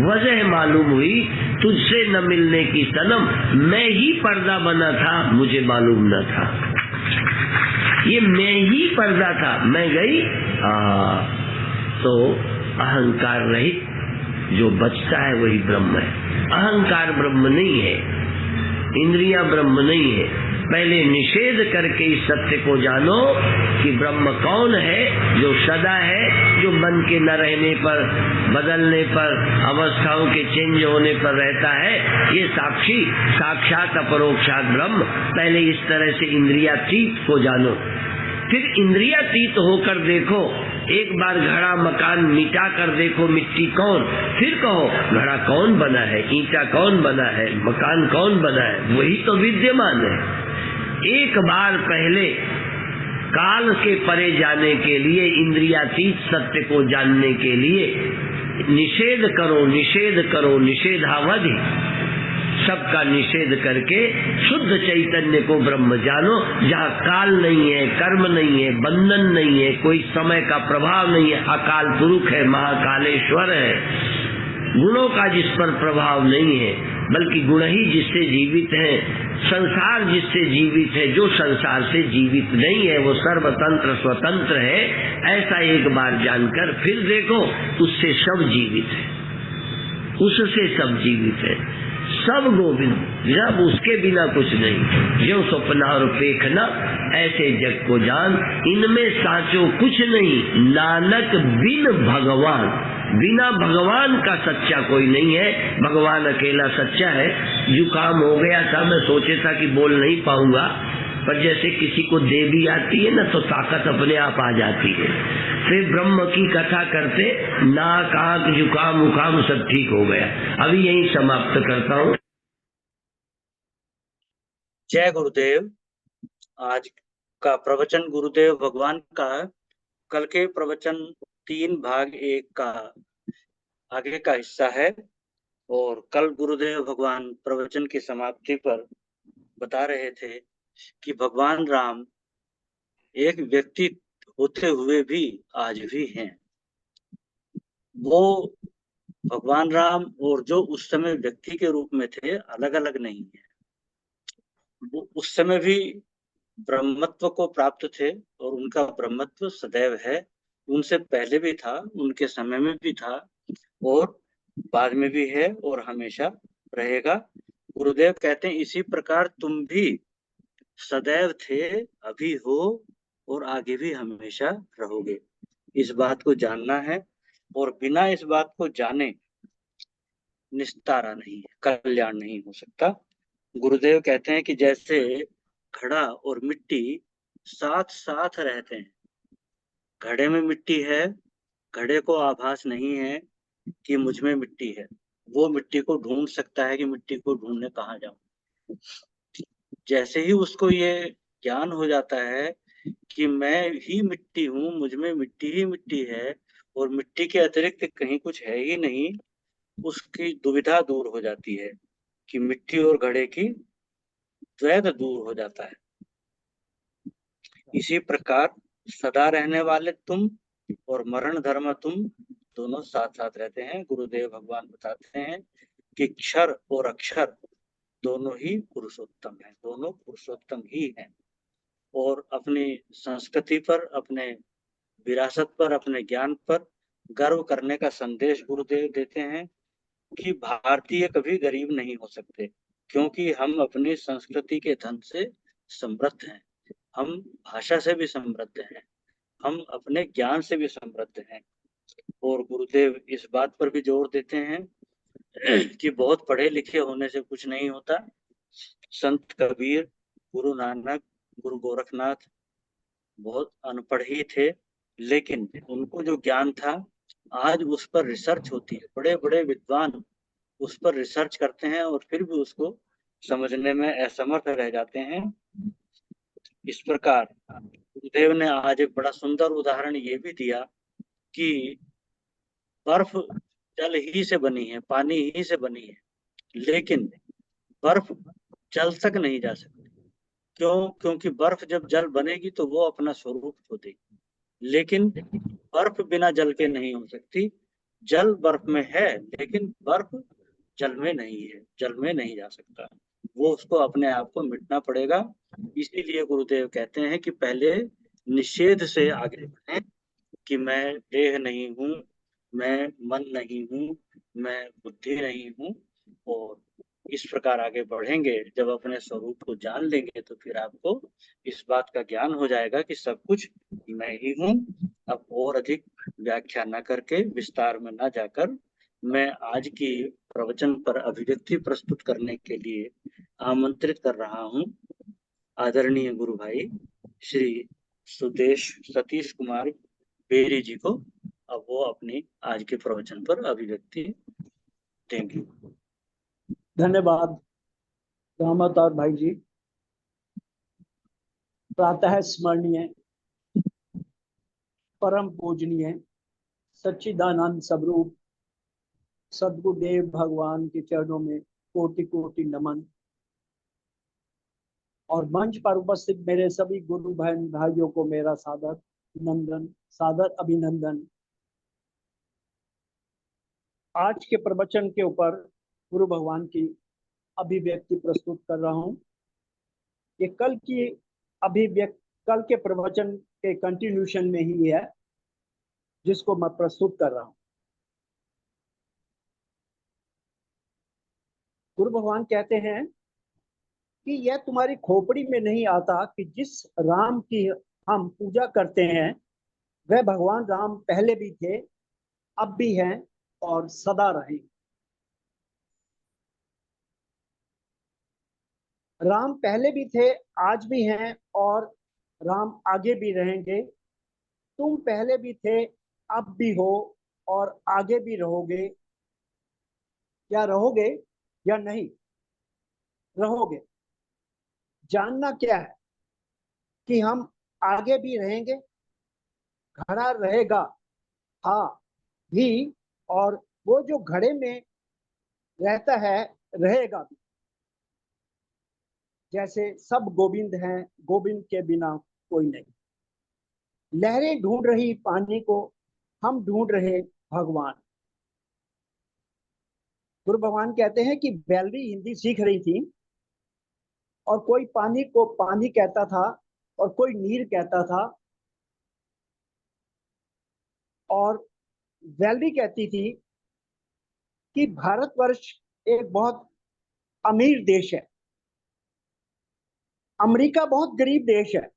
वजह मालूम हुई तुझसे न मिलने की सनम। मैं ही पर्दा बना था, मुझे मालूम न था। ये मैं ही पर्दा था, मैं गई। तो अहंकार रहित जो बचता है वही ब्रह्म है। अहंकार ब्रह्म नहीं है, इंद्रियां ब्रह्म नहीं है। पहले निषेध करके इस सत्य को जानो कि ब्रह्म कौन है, जो सदा है, जो मन के न रहने पर, बदलने पर, अवस्थाओं के चेंज होने पर रहता है। ये साक्षी साक्षात अपरोक्षात ब्रह्म। पहले इस तरह से इंद्रियातीत को जानो, फिर इंद्रियातीत होकर देखो। एक बार घड़ा मकान मिटा कर देखो, मिट्टी कौन, फिर कहो घड़ा कौन बना है, ईंटा कौन बना है, मकान कौन बना है, वही तो विद्यमान है। एक बार पहले काल के परे जाने के लिए, इंद्रियातीत सत्य को जानने के लिए निषेध करो, निषेध करो, निषेधावधि सबका निषेध करके शुद्ध चैतन्य को ब्रह्म जानो, जहाँ काल नहीं है, कर्म नहीं है, बंधन नहीं है, कोई समय का प्रभाव नहीं है, अकाल पुरुष है, महाकालेश्वर है, गुणों का जिस पर प्रभाव नहीं है, बल्कि गुण ही जिससे जीवित है, संसार जिससे जीवित है, जो संसार से जीवित नहीं है वो सर्वतंत्र स्वतंत्र है। ऐसा एक बार जानकर फिर देखो, उससे सब जीवित है, उससे सब जीवित है। सब गोविंद, जब उसके बिना कुछ नहीं। जो सपना और पेखना ऐसे जग को जान, इनमें साचो कुछ नहीं, नानक बिन भगवान। बिना भगवान का सच्चा कोई नहीं है, भगवान अकेला सच्चा है। जुकाम हो गया था, मैं सोचे था कि बोल नहीं पाऊंगा, पर जैसे किसी को देवी आती है ना, तो ताकत अपने आप आ जाती है। फिर ब्रह्म की कथा करते, नाक आंख जुकाम उकाम सब ठीक हो गया। अभी यही समाप्त करता हूँ। जय गुरुदेव। आज का प्रवचन गुरुदेव भगवान का कल के प्रवचन 3 भाग 1 का आगे का हिस्सा है। और कल गुरुदेव भगवान प्रवचन की समाप्ति पर बता रहे थे कि भगवान राम एक व्यक्ति होते हुए भी आज भी हैं। वो भगवान राम और जो उस समय व्यक्ति के रूप में थे अलग अलग नहीं है। वो उस समय भी ब्रह्मत्व को प्राप्त थे और उनका ब्रह्मत्व सदैव है। उनसे पहले भी था, उनके समय में भी था और बाद में भी है और हमेशा रहेगा। गुरुदेव कहते हैं इसी प्रकार तुम भी सदैव थे, अभी हो और आगे भी हमेशा रहोगे। इस बात को जानना है और बिना इस बात को जाने निस्तारा नहीं है, कल्याण नहीं हो सकता। गुरुदेव कहते हैं कि जैसे घड़ा और मिट्टी साथ साथ रहते हैं। घड़े में मिट्टी है, घड़े को आभास नहीं है कि मुझ में मिट्टी है। वो मिट्टी को ढूंढ सकता है कि मिट्टी को ढूंढने कहाँ जाऊं। जैसे ही उसको ये ज्ञान हो जाता है कि मैं ही मिट्टी हूँ, मुझ में मिट्टी ही मिट्टी है और मिट्टी के अतिरिक्त कहीं कुछ है ही नहीं, उसकी दुविधा दूर हो जाती है कि मिट्टी और घड़े की द्वैत दूर हो जाता है। इसी प्रकार सदा रहने वाले तुम और मरण धर्म तुम दोनों साथ साथ रहते हैं। गुरुदेव भगवान बताते हैं कि क्षर और अक्षर दोनों ही पुरुषोत्तम हैं, दोनों पुरुषोत्तम ही हैं। और अपनी संस्कृति पर, अपने विरासत पर, अपने ज्ञान पर गर्व करने का संदेश गुरुदेव देते हैं कि भारतीय कभी गरीब नहीं हो सकते, क्योंकि हम अपनी संस्कृति के धन से समृद्ध हैं, हम भाषा से भी समृद्ध हैं, हम अपने ज्ञान से भी समृद्ध हैं। और गुरुदेव इस बात पर भी जोर देते हैं कि बहुत पढ़े लिखे होने से कुछ नहीं होता। संत कबीर, गुरु नानक, गुरु गोरखनाथ बहुत अनपढ़ ही थे, लेकिन उनको जो ज्ञान था आज उस पर रिसर्च होती है। बड़े बड़े विद्वान उस पर रिसर्च करते हैं और फिर भी उसको समझने में असमर्थ रह जाते हैं। इस प्रकार गुरुदेव ने आज एक बड़ा सुंदर उदाहरण ये भी दिया कि बर्फ जल ही से बनी है, पानी ही से बनी है, लेकिन बर्फ जल तक नहीं जा सकती। क्यों? क्योंकि बर्फ जब जल बनेगी तो वो अपना स्वरूप खो देगी, लेकिन बर्फ बिना जल के नहीं हो सकती। जल बर्फ में है लेकिन बर्फ जल में नहीं है, जल में नहीं जा सकता, वो उसको अपने आप को मिटना पड़ेगा। इसीलिए गुरुदेव कहते हैं कि पहले निषेध से आगे बढ़ें कि मैं देह नहीं हूँ, मैं मन नहीं हूँ, मैं बुद्धि नहीं हूँ। और इस प्रकार आगे बढ़ेंगे, जब अपने स्वरूप को जान लेंगे तो फिर आपको इस बात का ज्ञान हो जाएगा कि सब कुछ मैं ही हूँ। अब और अधिक व्याख्या न करके, विस्तार में न जाकर, मैं आज की प्रवचन पर अभिव्यक्ति प्रस्तुत करने के लिए आमंत्रित कर रहा हूँ आदरणीय गुरु भाई श्री सुदेश सतीश कुमार बेरी जी को। अब वो अपनी आज के प्रवचन पर अभिव्यक्ति देंगे। धन्यवाद दामोदर भाई जी। प्रातः स्मरणीय, परम पूजनीय, सच्चिदानंद स्वरूप सद्गुरुदेव भगवान के चरणों में कोटि कोटि नमन। और मंच पर उपस्थित मेरे सभी गुरु बहन भाइयों को मेरा सादर नंदन, सादर अभिनंदन। आज के प्रवचन के ऊपर गुरु भगवान की अभिव्यक्ति प्रस्तुत कर रहा हूँ। ये कल की अभिव्यक्ति कल के प्रवचन के कंटिन्यूशन में ही है, जिसको मैं प्रस्तुत कर रहा हूँ। गुरु भगवान कहते हैं कि यह तुम्हारी खोपड़ी में नहीं आता कि जिस राम की हम पूजा करते हैं वह भगवान राम पहले भी थे, अब भी हैं और सदा रहें। राम पहले भी थे, आज भी हैं और राम आगे भी रहेंगे। तुम पहले भी थे, अब भी हो और आगे भी रहोगे। क्या रहोगे या नहीं रहोगे? जानना क्या है कि हम आगे भी रहेंगे, घड़ा रहेगा हाँ भी, और वो जो घड़े में रहता है रहेगा भी। जैसे सब गोविंद हैं, गोविंद के बिना कोई नहीं। लहरें ढूंढ रही पानी को, हम ढूंढ रहे भगवान। गुरु भगवान कहते हैं कि बैलरी हिंदी सीख रही थी और कोई पानी को पानी कहता था और कोई नीर कहता था, और बैलरी कहती थी कि भारतवर्ष एक बहुत अमीर देश है, अमेरिका बहुत गरीब देश है।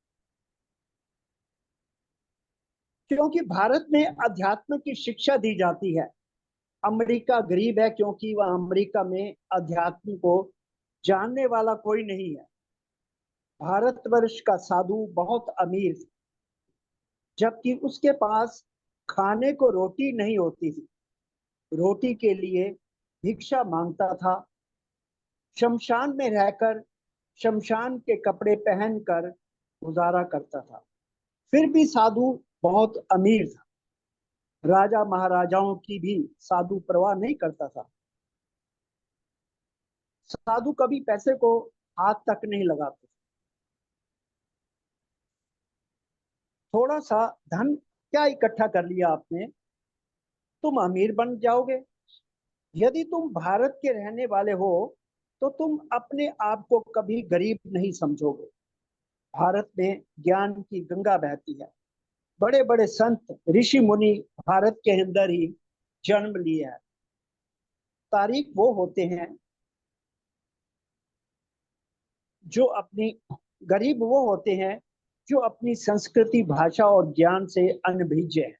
क्योंकि भारत में अध्यात्म की शिक्षा दी जाती है। अमेरिका गरीब है क्योंकि वह अमेरिका में अध्यात्म को जानने वाला कोई नहीं है। भारतवर्ष का साधु बहुत अमीर था, जबकि उसके पास खाने को रोटी नहीं होती थी। रोटी के लिए भिक्षा मांगता था, शमशान में रहकर शमशान के कपड़े पहनकर गुजारा करता था। फिर भी साधु बहुत अमीर था। राजा महाराजाओं की भी साधु परवाह नहीं करता था। साधु कभी पैसे को हाथ तक नहीं लगाते। थोड़ा सा धन क्या इकट्ठा कर लिया आपने, तुम अमीर बन जाओगे। यदि तुम भारत के रहने वाले हो तो तुम अपने आप को कभी गरीब नहीं समझोगे। भारत में ज्ञान की गंगा बहती है। बड़े बड़े संत ऋषि मुनि भारत के अंदर ही जन्म लिए हैं। तारीख वो होते हैं जो अपनी गरीब वो होते हैं जो अपनी संस्कृति, भाषा और ज्ञान से अनभिज्ञ हैं।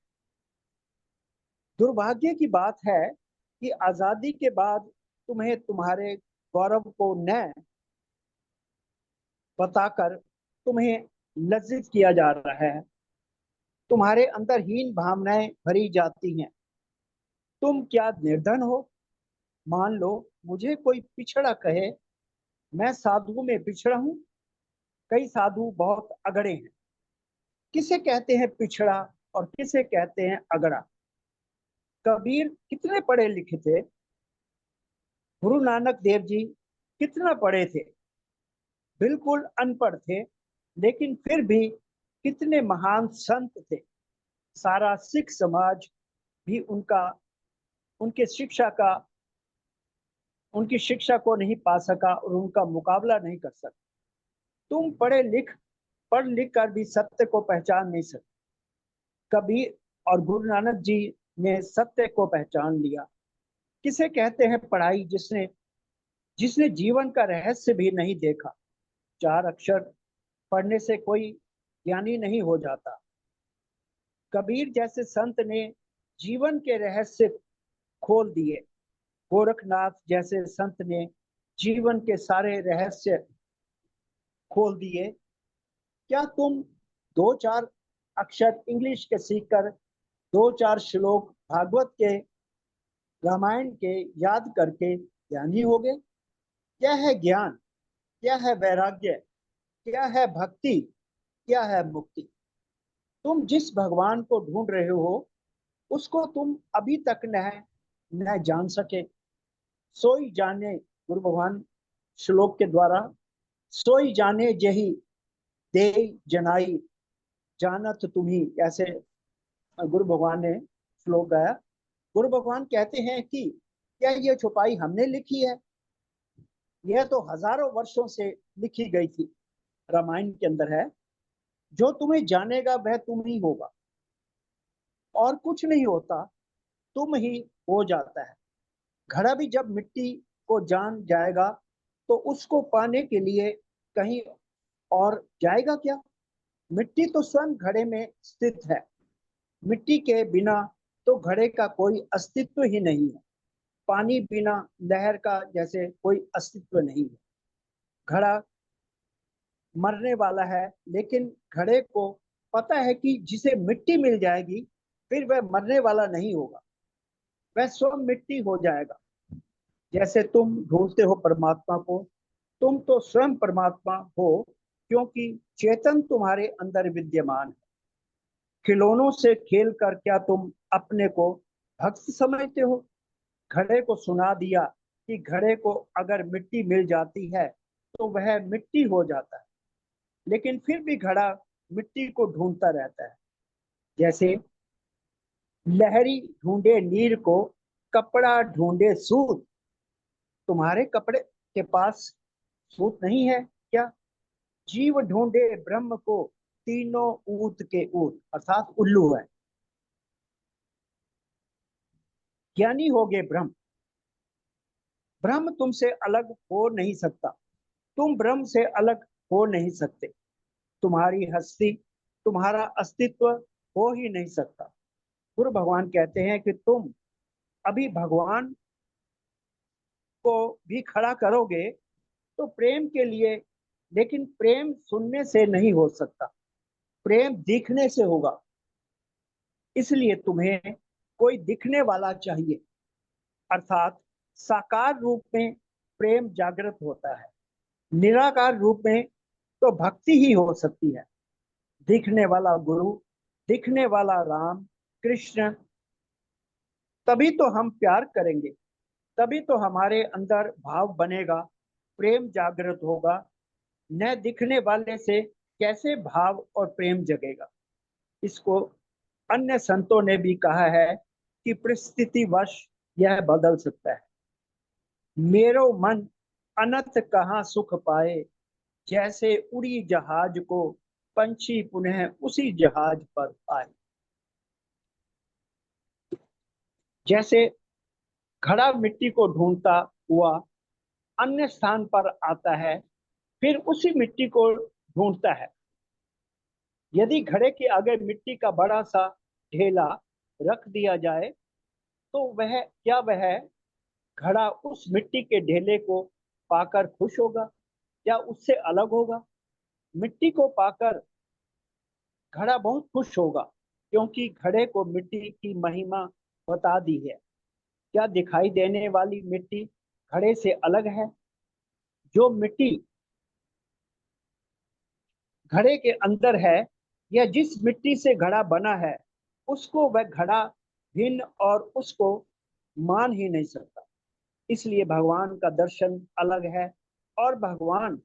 दुर्भाग्य की बात है कि आजादी के बाद तुम्हें तुम्हारे गौरव को न बताकर तुम्हें लज्जित किया जा रहा है। तुम्हारे अंदर हीन भावनाएं भरी जाती हैं। तुम क्या निर्धन हो? मान लो मुझे कोई पिछड़ा कहे, मैं साधु में पिछड़ा हूं। कई साधु बहुत अगड़े हैं। किसे कहते हैं पिछड़ा और किसे कहते हैं अगड़ा? कबीर कितने पढ़े लिखे थे? गुरु नानक देव जी कितना पढ़े थे? बिल्कुल अनपढ़ थे, लेकिन फिर भी कितने महान संत थे। सारा सिख समाज भी उनकी शिक्षा को नहीं पा सका और उनका मुकाबला नहीं कर सका। तुम पढ़ लिख कर भी सत्य को पहचान नहीं सकते। कबीर और गुरु नानक जी ने सत्य को पहचान लिया। किसे कहते हैं पढ़ाई जिसने जिसने जीवन का रहस्य भी नहीं देखा? 4 अक्षर पढ़ने से कोई ज्ञानी नहीं हो जाता। कबीर जैसे संत ने जीवन के रहस्य खोल दिए। गोरखनाथ जैसे संत ने जीवन के सारे रहस्य खोल दिए। क्या तुम 2-4 अक्षर इंग्लिश के सीखकर 2-4 श्लोक भागवत के, रामायण के याद करके ज्ञानी हो गए? क्या है ज्ञान? क्या है वैराग्य? क्या है भक्ति? क्या है मुक्ति? तुम जिस भगवान को ढूंढ रहे हो उसको तुम अभी तक न जान सके। सोई जाने, गुरु भगवान श्लोक के द्वारा, सोई जाने जही दे जनाई जानत तुम्ही, ऐसे गुरु भगवान ने श्लोक गाया। गुरु भगवान कहते हैं कि क्या ये छुपाई हमने लिखी है? यह तो हजारों वर्षों से लिखी गई थी, रामायण के अंदर है। जो तुम्हें जानेगा वह तुम ही होगा, और कुछ नहीं होता, तुम ही हो जाता है। घड़ा भी जब मिट्टी को जान जाएगा तो उसको पाने के लिए कहीं और जाएगा क्या? मिट्टी तो स्वयं घड़े में स्थित है। मिट्टी के बिना तो घड़े का कोई अस्तित्व ही नहीं है। पानी बिना लहर का जैसे कोई अस्तित्व नहीं है। घड़ा मरने वाला है, लेकिन घड़े को पता है कि जिसे मिट्टी मिल जाएगी फिर वह मरने वाला नहीं होगा, वह स्वयं मिट्टी हो जाएगा। जैसे तुम ढूंढते हो परमात्मा को, तुम तो स्वयं परमात्मा हो, क्योंकि चेतन तुम्हारे अंदर विद्यमान है। खिलौनों से खेल कर क्या तुम अपने को भक्त समझते हो? घड़े को सुना दिया कि घड़े को अगर मिट्टी मिल जाती है तो वह मिट्टी हो जाता है, लेकिन फिर भी घड़ा मिट्टी को ढूंढता रहता है। जैसे लहरी ढूंढे नीर को, कपड़ा ढूंढे सूत। तुम्हारे कपड़े के पास सूत नहीं है क्या? जीव ढूंढे ब्रह्म को, तीनों ऊत के ऊत अर्थात उल्लू है। ज्ञानी हो गए ब्रह्म। ब्रह्म तुमसे अलग हो नहीं सकता, तुम ब्रह्म से अलग हो नहीं सकते। तुम्हारी हस्ती, तुम्हारा अस्तित्व हो ही नहीं सकता। गुरु भगवान कहते हैं कि तुम अभी भगवान को भी खड़ा करोगे तो प्रेम के लिए, लेकिन प्रेम सुनने से नहीं हो सकता, प्रेम दिखने से होगा। इसलिए तुम्हें कोई दिखने वाला चाहिए, अर्थात साकार रूप में प्रेम जागृत होता है। निराकार रूप में तो भक्ति ही हो सकती है। दिखने वाला गुरु, दिखने वाला राम कृष्ण, तभी तो हम प्यार करेंगे, तभी तो हमारे अंदर भाव बनेगा, प्रेम जागृत होगा। न दिखने वाले से कैसे भाव और प्रेम जगेगा? इसको अन्य संतों ने भी कहा है कि परिस्थितिवश यह बदल सकता है। मेरो मन अनंत कहाँ सुख पाए, जैसे उड़ी जहाज को पंछी पुनः उसी जहाज पर आए। जैसे घड़ा मिट्टी को ढूंढता हुआ अन्य स्थान पर आता है, फिर उसी मिट्टी को ढूंढता है। यदि घड़े के आगे मिट्टी का बड़ा सा ढेला रख दिया जाए तो वह घड़ा उस मिट्टी के ढेले को पाकर खुश होगा या उससे अलग होगा? मिट्टी को पाकर घड़ा बहुत खुश होगा, क्योंकि घड़े को मिट्टी की महिमा बता दी है। क्या दिखाई देने वाली मिट्टी घड़े से अलग है? जो मिट्टी घड़े के अंदर है या जिस मिट्टी से घड़ा बना है, उसको वह घड़ा भिन्न और उसको मान ही नहीं सकता। इसलिए भगवान का दर्शन अलग है और भगवान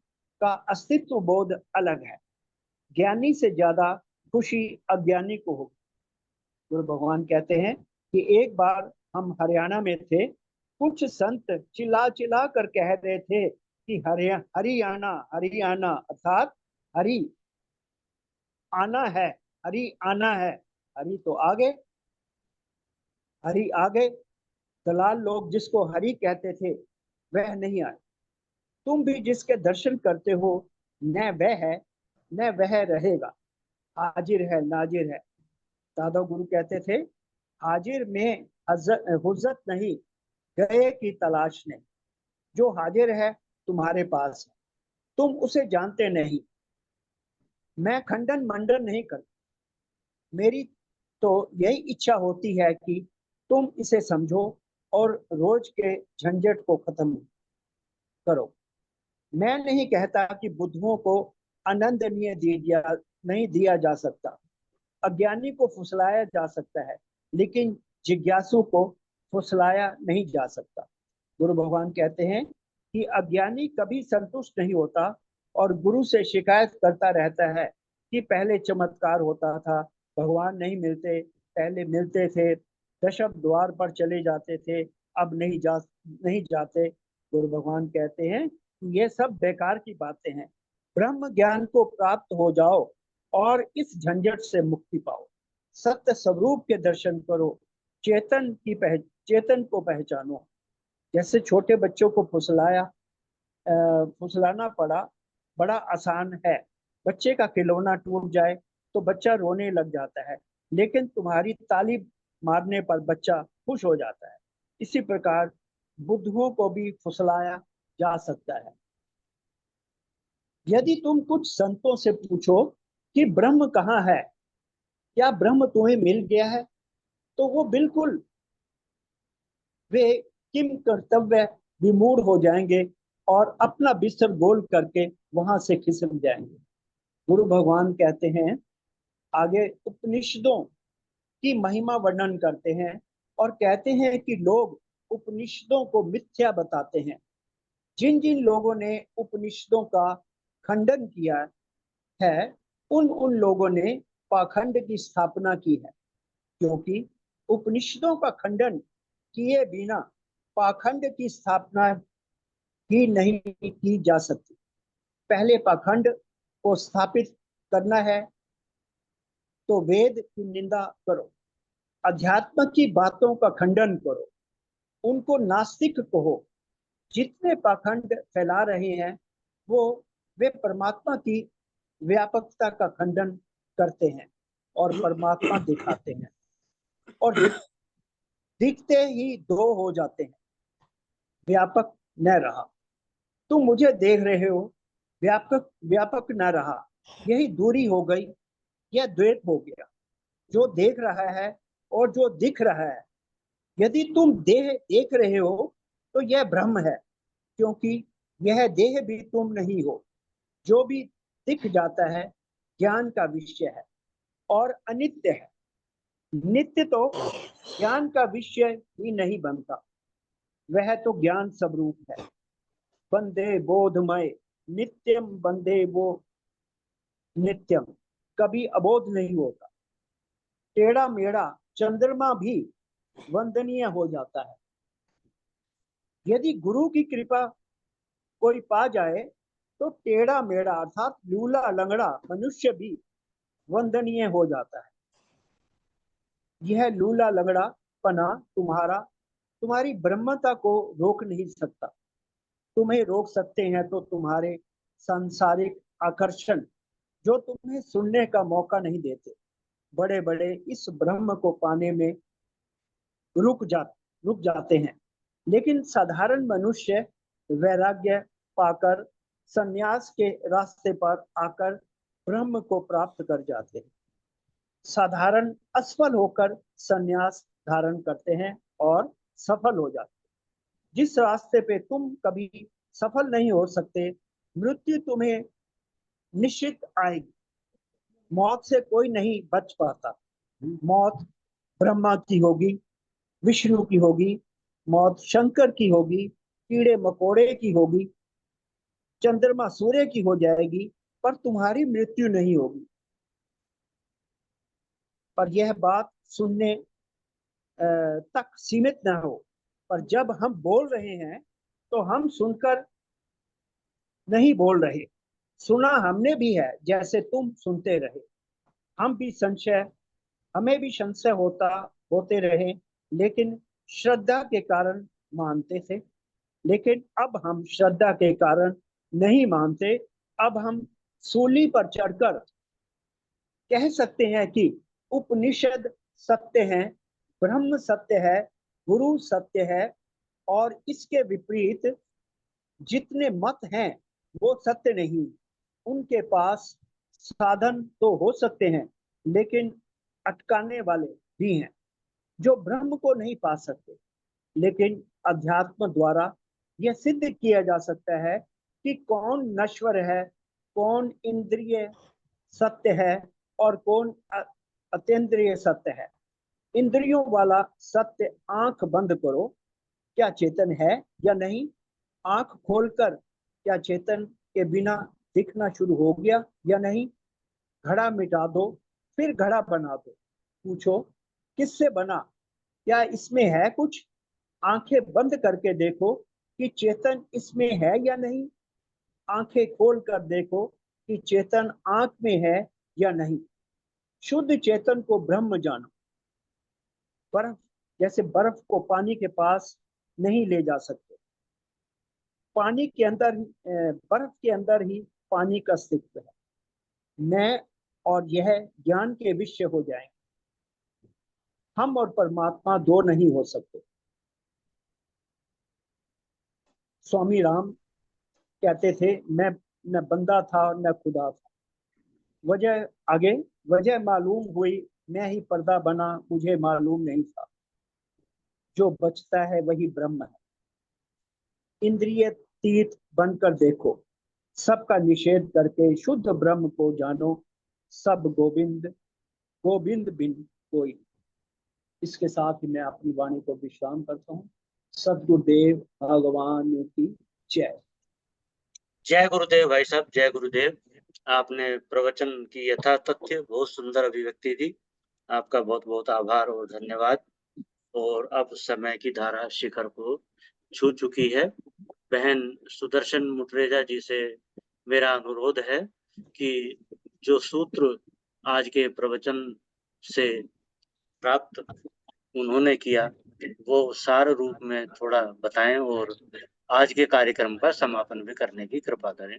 का अस्तित्व बोध अलग है। ज्ञानी से ज्यादा खुशी अज्ञानी को होगी। गुरु भगवान कहते हैं कि एक बार हम हरियाणा में थे, कुछ संत चिल्ला चिल्ला कर कह रहे थे कि हरियाणा हरियाणा अर्थात हरि आना है, हरि आना है। हरि तो आगे, हरि आगे। दलाल लोग जिसको हरि कहते थे वह नहीं आए। तुम भी जिसके दर्शन करते हो, न वह है न वह रहेगा, हाजिर है नाजिर है। दादा गुरु कहते थे, हाजिर में हुज्जत नहीं, गए की तलाश नहीं। जो हाजिर है तुम्हारे पास है, तुम उसे जानते नहीं। मैं खंडन मंडन नहीं करता, मेरी तो यही इच्छा होती है कि तुम इसे समझो और रोज के झंझट को खत्म करो। मैं नहीं कहता कि बुद्धुओं को आनंदनीय नहीं दिया जा सकता, अज्ञानी को फुसलाया जा सकता है, लेकिन जिज्ञासु को फुसलाया नहीं जा सकता। गुरु भगवान कहते हैं कि अज्ञानी कभी संतुष्ट नहीं होता और गुरु से शिकायत करता रहता है कि पहले चमत्कार होता था, भगवान नहीं मिलते, पहले मिलते थे, दशम द्वार पर चले जाते थे, अब नहीं जाते। गुरु भगवान कहते हैं कि ये सब बेकार की बातें हैं। ब्रह्म ज्ञान को प्राप्त हो जाओ और इस झंझट से मुक्ति पाओ। सत्य स्वरूप के दर्शन करो, चेतन को पहचानो। जैसे छोटे बच्चों को फुसलाना बड़ा आसान है। बच्चे का खिलौना टूट जाए तो बच्चा रोने लग जाता है, लेकिन तुम्हारी ताली मारने पर बच्चा खुश हो जाता है। इसी प्रकार बुद्धुओं को भी फुसलाया जा सकता है। यदि तुम कुछ संतों से पूछो कि ब्रह्म कहाँ है, क्या ब्रह्म तुम्हें मिल गया है, तो वो बिल्कुल वे किम कर्तव्य विमूढ़ हो जाएंगे और अपना बिस्तर गोल करके वहां से खिसक जाएंगे। गुरु भगवान कहते हैं, आगे उपनिषदों की महिमा वर्णन करते हैं और कहते हैं कि लोग उपनिषदों को मिथ्या बताते हैं। जिन जिन लोगों ने उपनिषदों का खंडन किया है, उन लोगों ने पाखंड की स्थापना की है, क्योंकि उपनिषदों का खंडन किए बिना पाखंड की स्थापना ही नहीं की जा सकती। पहले पाखंड को स्थापित करना है तो वेद की निंदा करो, अध्यात्म की बातों का खंडन करो, उनको नास्तिक कहो। जितने पाखंड फैला रहे हैं वे परमात्मा की व्यापकता का खंडन करते हैं और परमात्मा दिखाते हैं, और दिखते ही दो हो जाते हैं, व्यापक न रहा। तुम मुझे देख रहे हो, व्यापक न रहा, यही दूरी हो गई, यह द्वैत हो गया। जो देख रहा है और जो दिख रहा है, यदि तुम देह देख रहे हो तो यह भ्रम है, क्योंकि यह देह भी तुम नहीं हो। जो भी दिख जाता है ज्ञान का विषय है और अनित्य है। नित्य तो ज्ञान का विषय ही नहीं बनता, वह तो ज्ञान स्वरूप है। बंदे बोधमय नित्यम, बंदे वो नित्यम, कभी अबोध नहीं होता। टेढ़ा मेढ़ा चंद्रमा भी वंदनीय हो जाता है। यदि गुरु की कृपा कोई पा जाए तो टेढ़ा मेढ़ा अर्थात लूला लंगड़ा मनुष्य भी वंदनीय हो जाता है। यह लूला लंगड़ा पना तुम्हारी ब्रह्मता को रोक नहीं सकता। तुम्हें रोक सकते हैं तो तुम्हारे सांसारिक आकर्षण, जो तुम्हें सुनने का मौका नहीं देते। बड़े बड़े इस ब्रह्म को पाने में रुक जाते हैं, लेकिन साधारण मनुष्य वैराग्य पाकर संन्यास के रास्ते पर आकर ब्रह्म को प्राप्त कर जाते हैं। साधारण असफल होकर संन्यास धारण करते हैं और सफल हो जाते हैं। जिस रास्ते पे तुम कभी सफल नहीं हो सकते, मृत्यु तुम्हें निश्चित आएगी। मौत से कोई नहीं बच पाता। मौत ब्रह्मा की होगी, विष्णु की होगी, मौत शंकर की होगी, कीड़े मकोड़े की होगी, चंद्रमा सूर्य की हो जाएगी, पर तुम्हारी मृत्यु नहीं होगी। पर यह बात सुनने तक सीमित न हो। पर जब हम बोल रहे हैं तो हम सुनकर नहीं बोल रहे, सुना हमने भी है, जैसे तुम सुनते रहे। हमें भी संशय होते रहे, लेकिन श्रद्धा के कारण मानते थे। लेकिन अब हम श्रद्धा के कारण नहीं मानते। अब हम सूली पर चढ़कर कह सकते हैं कि उपनिषद सत्य है, ब्रह्म सत्य है, गुरु सत्य है, और इसके विपरीत जितने मत हैं वो सत्य नहीं। उनके पास साधन तो हो सकते हैं, लेकिन अटकाने वाले भी हैं, जो ब्रह्म को नहीं पा सकते। लेकिन अध्यात्म द्वारा यह सिद्ध किया जा सकता है कि कौन नश्वर है, कौन इंद्रिय सत्य है और कौन अतीन्द्रिय सत्य है। इंद्रियों वाला सत्य आंख बंद करो, क्या चेतन है या नहीं? आंख खोलकर क्या चेतन के बिना दिखना शुरू हो गया या नहीं? घड़ा मिटा दो, फिर घड़ा बना दो। पूछो किससे बना, क्या इसमें है कुछ? आंखें बंद करके देखो कि चेतन इसमें है या नहीं। आंखें खोल कर देखो कि चेतन आंख में है या नहीं। शुद्ध चेतन को ब्रह्म जानो। बर्फ जैसे बर्फ को पानी के पास नहीं ले जा सकते। पानी के अंदर बर्फ के अंदर ही पानी का अस्तित्व है। मैं और यह ज्ञान के विषय हो जाएंगे। हम और परमात्मा दो नहीं हो सकते। स्वामी राम कहते थे, मैं न बंदा था न खुदा था। वजह आगे, वजह मालूम हुई, मैं ही पर्दा बना, मुझे मालूम नहीं था। जो बचता है वही ब्रह्म है। इंद्रिय तीत बनकर देखो, सबका निषेध करके शुद्ध ब्रह्म को जानो। सब गोविंद, गोविंद बिन कोई। इसके साथ ही मैं अपनी वाणी को विश्राम करता हूँ। सदगुरुदेव भगवान की जय। जय गुरुदेव भाई साहब, जय गुरुदेव। आपने प्रवचन की यथा तथ्य बहुत सुंदर अभिव्यक्ति दी। आपका बहुत बहुत आभार और धन्यवाद। और अब समय की धारा शिखर को छू चुकी है। बहन सुदर्शन मुटरेजा जी से मेरा अनुरोध है कि जो सूत्र आज के प्रवचन से प्राप्त उन्होंने किया वो सार रूप में थोड़ा बताएं और आज के कार्यक्रम का समापन भी करने की कृपा करें।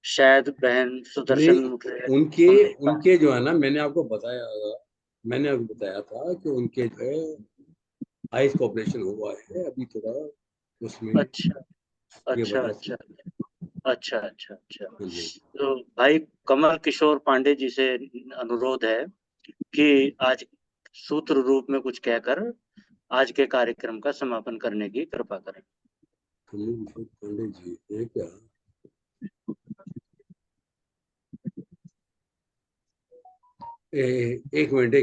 शायद बहन सुदर्शन नहीं, मुटरेजा उनके सुन नहीं पा उनके जो है ना, मैंने आपको बताया था कि उनके जो है आइस का ऑपरेशन हुआ है अभी थोड़ा, उसमें अच्छा ये अच्छा वजह से। अच्छा अच्छा अच्छा अच्छा। हाँ जी। तो भाई कमल किशोर पांडे जी से अनुरोध है कि आज सूत्र रूप में कुछ कहकर आज के कार्यक्रम का समापन करने की कृपा करें। कमल किशोर पांडे जी ये क्या, एक मिनट।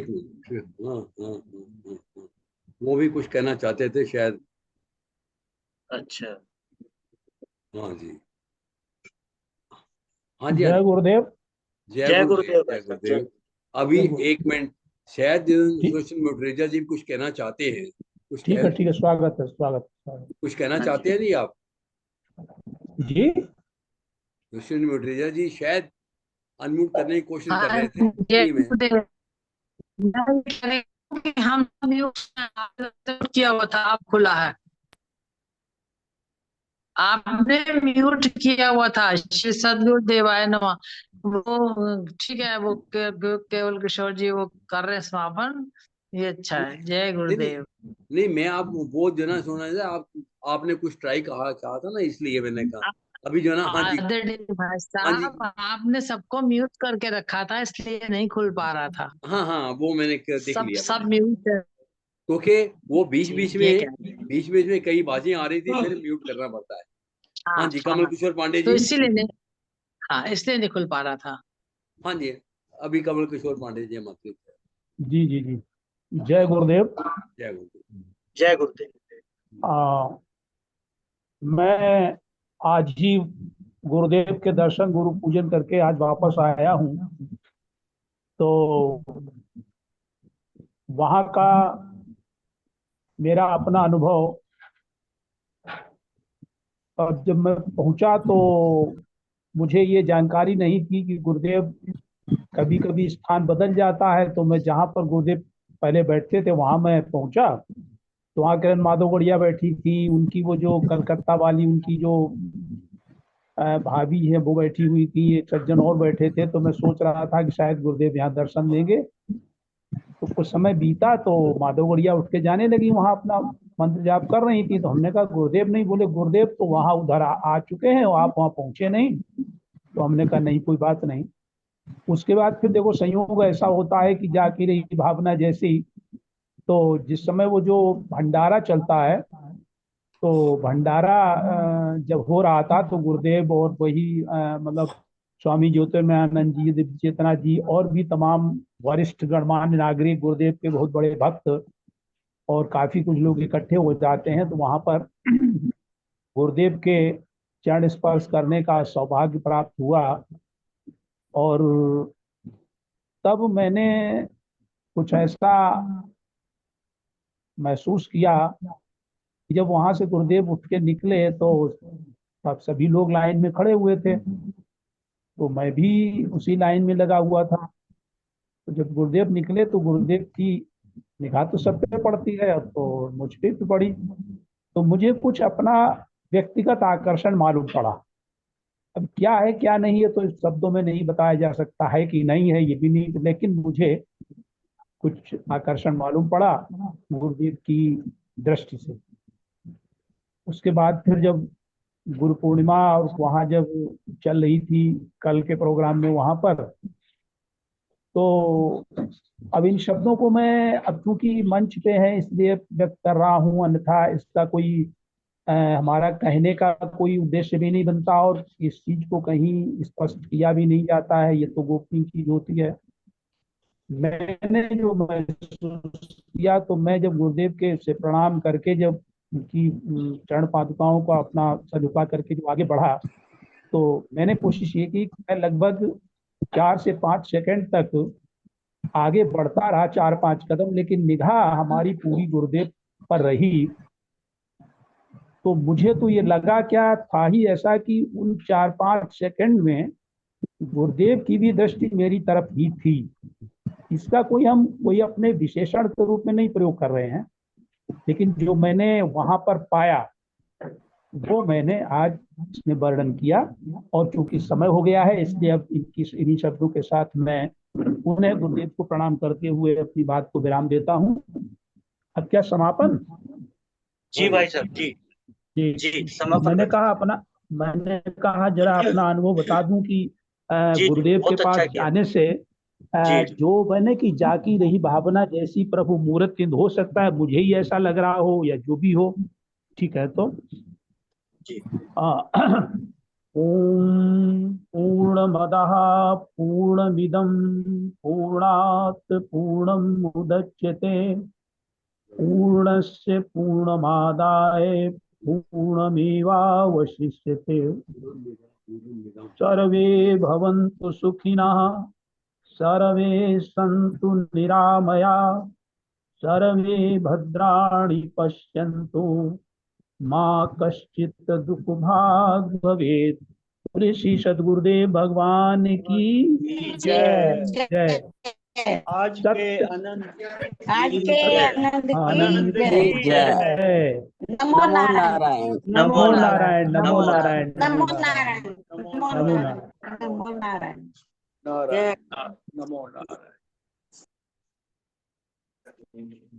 हाँ हाँ हाँ हाँ हाँ। वो भी कुछ कहना चाहते थे शायद। अच्छा हाँ जी, हाँ जी, हाँ जय जी। गुरुदेव। जय जय गुरुदेव, गुरुदेव भाई जय साहब, जय। गुरुदेव। अभी जय गुरु। एक मिनट, शायद ठीक सोशल मुटरेजा जी कुछ कहना चाहते हैं, ठीक है, स्वागत है, स्वागत स्वागत। कुछ कहना हाँ चाहते जी। हैं नहीं आप? जी सोशल मुटरेजा जी शायद अनम्यूट करने की कोशिश कर हाँ, रहे थे, जय नहीं में। गुरुदेव। मैं ये कह रही हूँ कि हम म्यूट किया हुआ था, आप खुला है। आपने म्यूट किया हुआ था। श्री सदगुरुदेवाय नमः। वो ठीक है, वो केवल किशोर जी वो कर रहे हैं समापन। ये अच्छा है। जय नहीं नहीं गुरुदेव। नहीं, मैं आप वो जो ना सुना था, आपने कुछ ट्राई कहा था ना, इसलिए मैंने कहा अभी जो ना। हाँ जी, आदरणीय भाई हाँ जी। साहब, आपने सबको म्यूट करके रखा था, इसलिए नहीं खुल पा रहा था। हाँ हाँ, वो मैंने देख सब लिया सब मैंने, म्यूट है क्योंकि वो बीच जी। बीच ये में क्या है? कई बातें आ रही थी, फिर म्यूट करना पड़ता है। हाँ हाँ जी, कमल हाँ, किशोर पांडे तो जी। इसीलिए नहीं, हाँ इसलिए नहीं खुल पा रहा था। हाँ जी, अभी कमल किशोर पांडे जी हमारे साथ हैं। जी जी जी। जय गुरुदेव। जय गुरुदेव। जय गुरुदेव। आ, मैं आज ही गुरुदेव के दर्शन गुरु पूजन करके आज वापस आया हूँ। तो वहाँ का मेरा अपना अनुभव, अब जब मैं पहुंचा तो मुझे ये जानकारी नहीं थी कि गुरुदेव कभी कभी स्थान बदल जाता है। तो मैं जहाँ पर गुरुदेव पहले बैठते थे वहां मैं पहुंचा, तो वहाँ किरण माधवगढ़िया बैठी थी, उनकी वो जो कलकत्ता वाली उनकी जो भाभी है वो बैठी हुई थी, एक सज्जन और बैठे थे। तो मैं सोच रहा था कि शायद गुरुदेव यहाँ दर्शन देंगे। तो कुछ समय बीता तो माधवगढ़िया उठ के जाने लगी, वहां अपना मंत्र जाप कर रही थी। तो हमने कहा गुरुदेव नहीं, बोले गुरुदेव तो वहां उधर आ चुके हैं और आप वहां पहुंचे नहीं। तो हमने कहा नहीं, कोई बात नहीं। उसके बाद फिर देखो संयोग ऐसा होता है कि जाके रही भावना जैसी। तो जिस समय वो जो भंडारा चलता है, तो भंडारा जब हो रहा था तो गुरुदेव और वही मतलब स्वामी ज्योतिर्मयानंद जी, दिव्य चेतना जी और भी तमाम वरिष्ठ गणमान्य नागरिक, गुरुदेव के बहुत बड़े भक्त और काफी कुछ लोग इकट्ठे हो जाते हैं। तो वहां पर गुरुदेव के चरण स्पर्श करने का सौभाग्य प्राप्त हुआ। और तब मैंने कुछ ऐसा महसूस किया कि जब वहां से गुरुदेव उठ के निकले तो तब सभी लोग लाइन में खड़े हुए थे। तो मैं भी उसी लाइन में लगा हुआ था। तो जब गुरुदेव निकले तो गुरुदेव की निगाह तो सब पे पड़ती है, अब तो मुझ पे भी पड़ी। तो मुझे कुछ अपना व्यक्तिगत आकर्षण मालूम पड़ा। अब क्या है क्या नहीं है तो इस शब्दों में नहीं बताया जा सकता है कि नहीं है, ये भी नहीं, लेकिन मुझे कुछ आकर्षण मालूम पड़ा गुरुदेव की दृष्टि से। उसके बाद फिर जब गुरु पूर्णिमा और वहाँ जब चल रही थी कल के प्रोग्राम में वहाँ पर, तो अब इन शब्दों को मैं अब चूंकि मंच पे है इसलिए व्यक्त कर रहा हूँ, अन्यथा इसका कोई हमारा कहने का कोई उद्देश्य भी नहीं बनता और इस चीज को कहीं स्पष्ट किया भी नहीं जाता है, ये तो गोपनीय चीज होती है। मैंने जो महसूस किया तो मैं जब गुरुदेव के से प्रणाम करके जब उनकी चरण पादुकाओं का अपना सर झुका करके जो आगे बढ़ा, तो मैंने कोशिश ये की कि मैं लगभग 4 से 5 सेकंड तक आगे बढ़ता रहा, 4-5 कदम, लेकिन निगाह हमारी पूरी गुरुदेव पर रही। तो मुझे तो ये लगा क्या था ही ऐसा कि उन 4-5 सेकंड में गुरुदेव की भी दृष्टि मेरी तरफ ही थी। इसका हम कोई अपने विशेषण के रूप में नहीं प्रयोग कर रहे हैं, लेकिन जो मैंने वहां पर पाया वो मैंने आज इसमें वर्णन किया। और चूंकि समय हो गया है इसलिए अब इन्हीं शब्दों के साथ मैं उन्हें गुरुदेव को प्रणाम करते हुए अपनी बात को विराम देता हूँ। अब क्या समापन? जी भाई साहब, जी जी जी, समापन मैंने कहा जरा अपना अनुभव बता दूं कि जी, गुरुदेव के बहुत पास अच्छा किया। जाने से जी जो मैंने की जागी रही भावना जैसी प्रभु मूर्त चिन्ह, हो सकता है मुझे ही ऐसा लग रहा हो या जो भी हो, ठीक है। तो जी ओम पूर्णमदः पूर्णमिदं पूर्णात् पूर्णमुदच्यते पूर्णस्य पूर्णमादाय पूर्णमेवावशिष्यते। सर्वे भवन्तु सुखिनः, सर्वे सन्तु निरामया, सर्वे भद्राणि पश्यन्तु, मा कश्चित् दुःखभाग् भवेत्। बोले श्री सद्गुरुदेव भगवान की जय। जय। आज के आनंद आनंद की की जय। जय। नमो नारायण। नमो नारायण, नमो नमो नारायण, नमो नारायण। नमो नारायण। नमो नारायण। नारायण, नमो नारायण।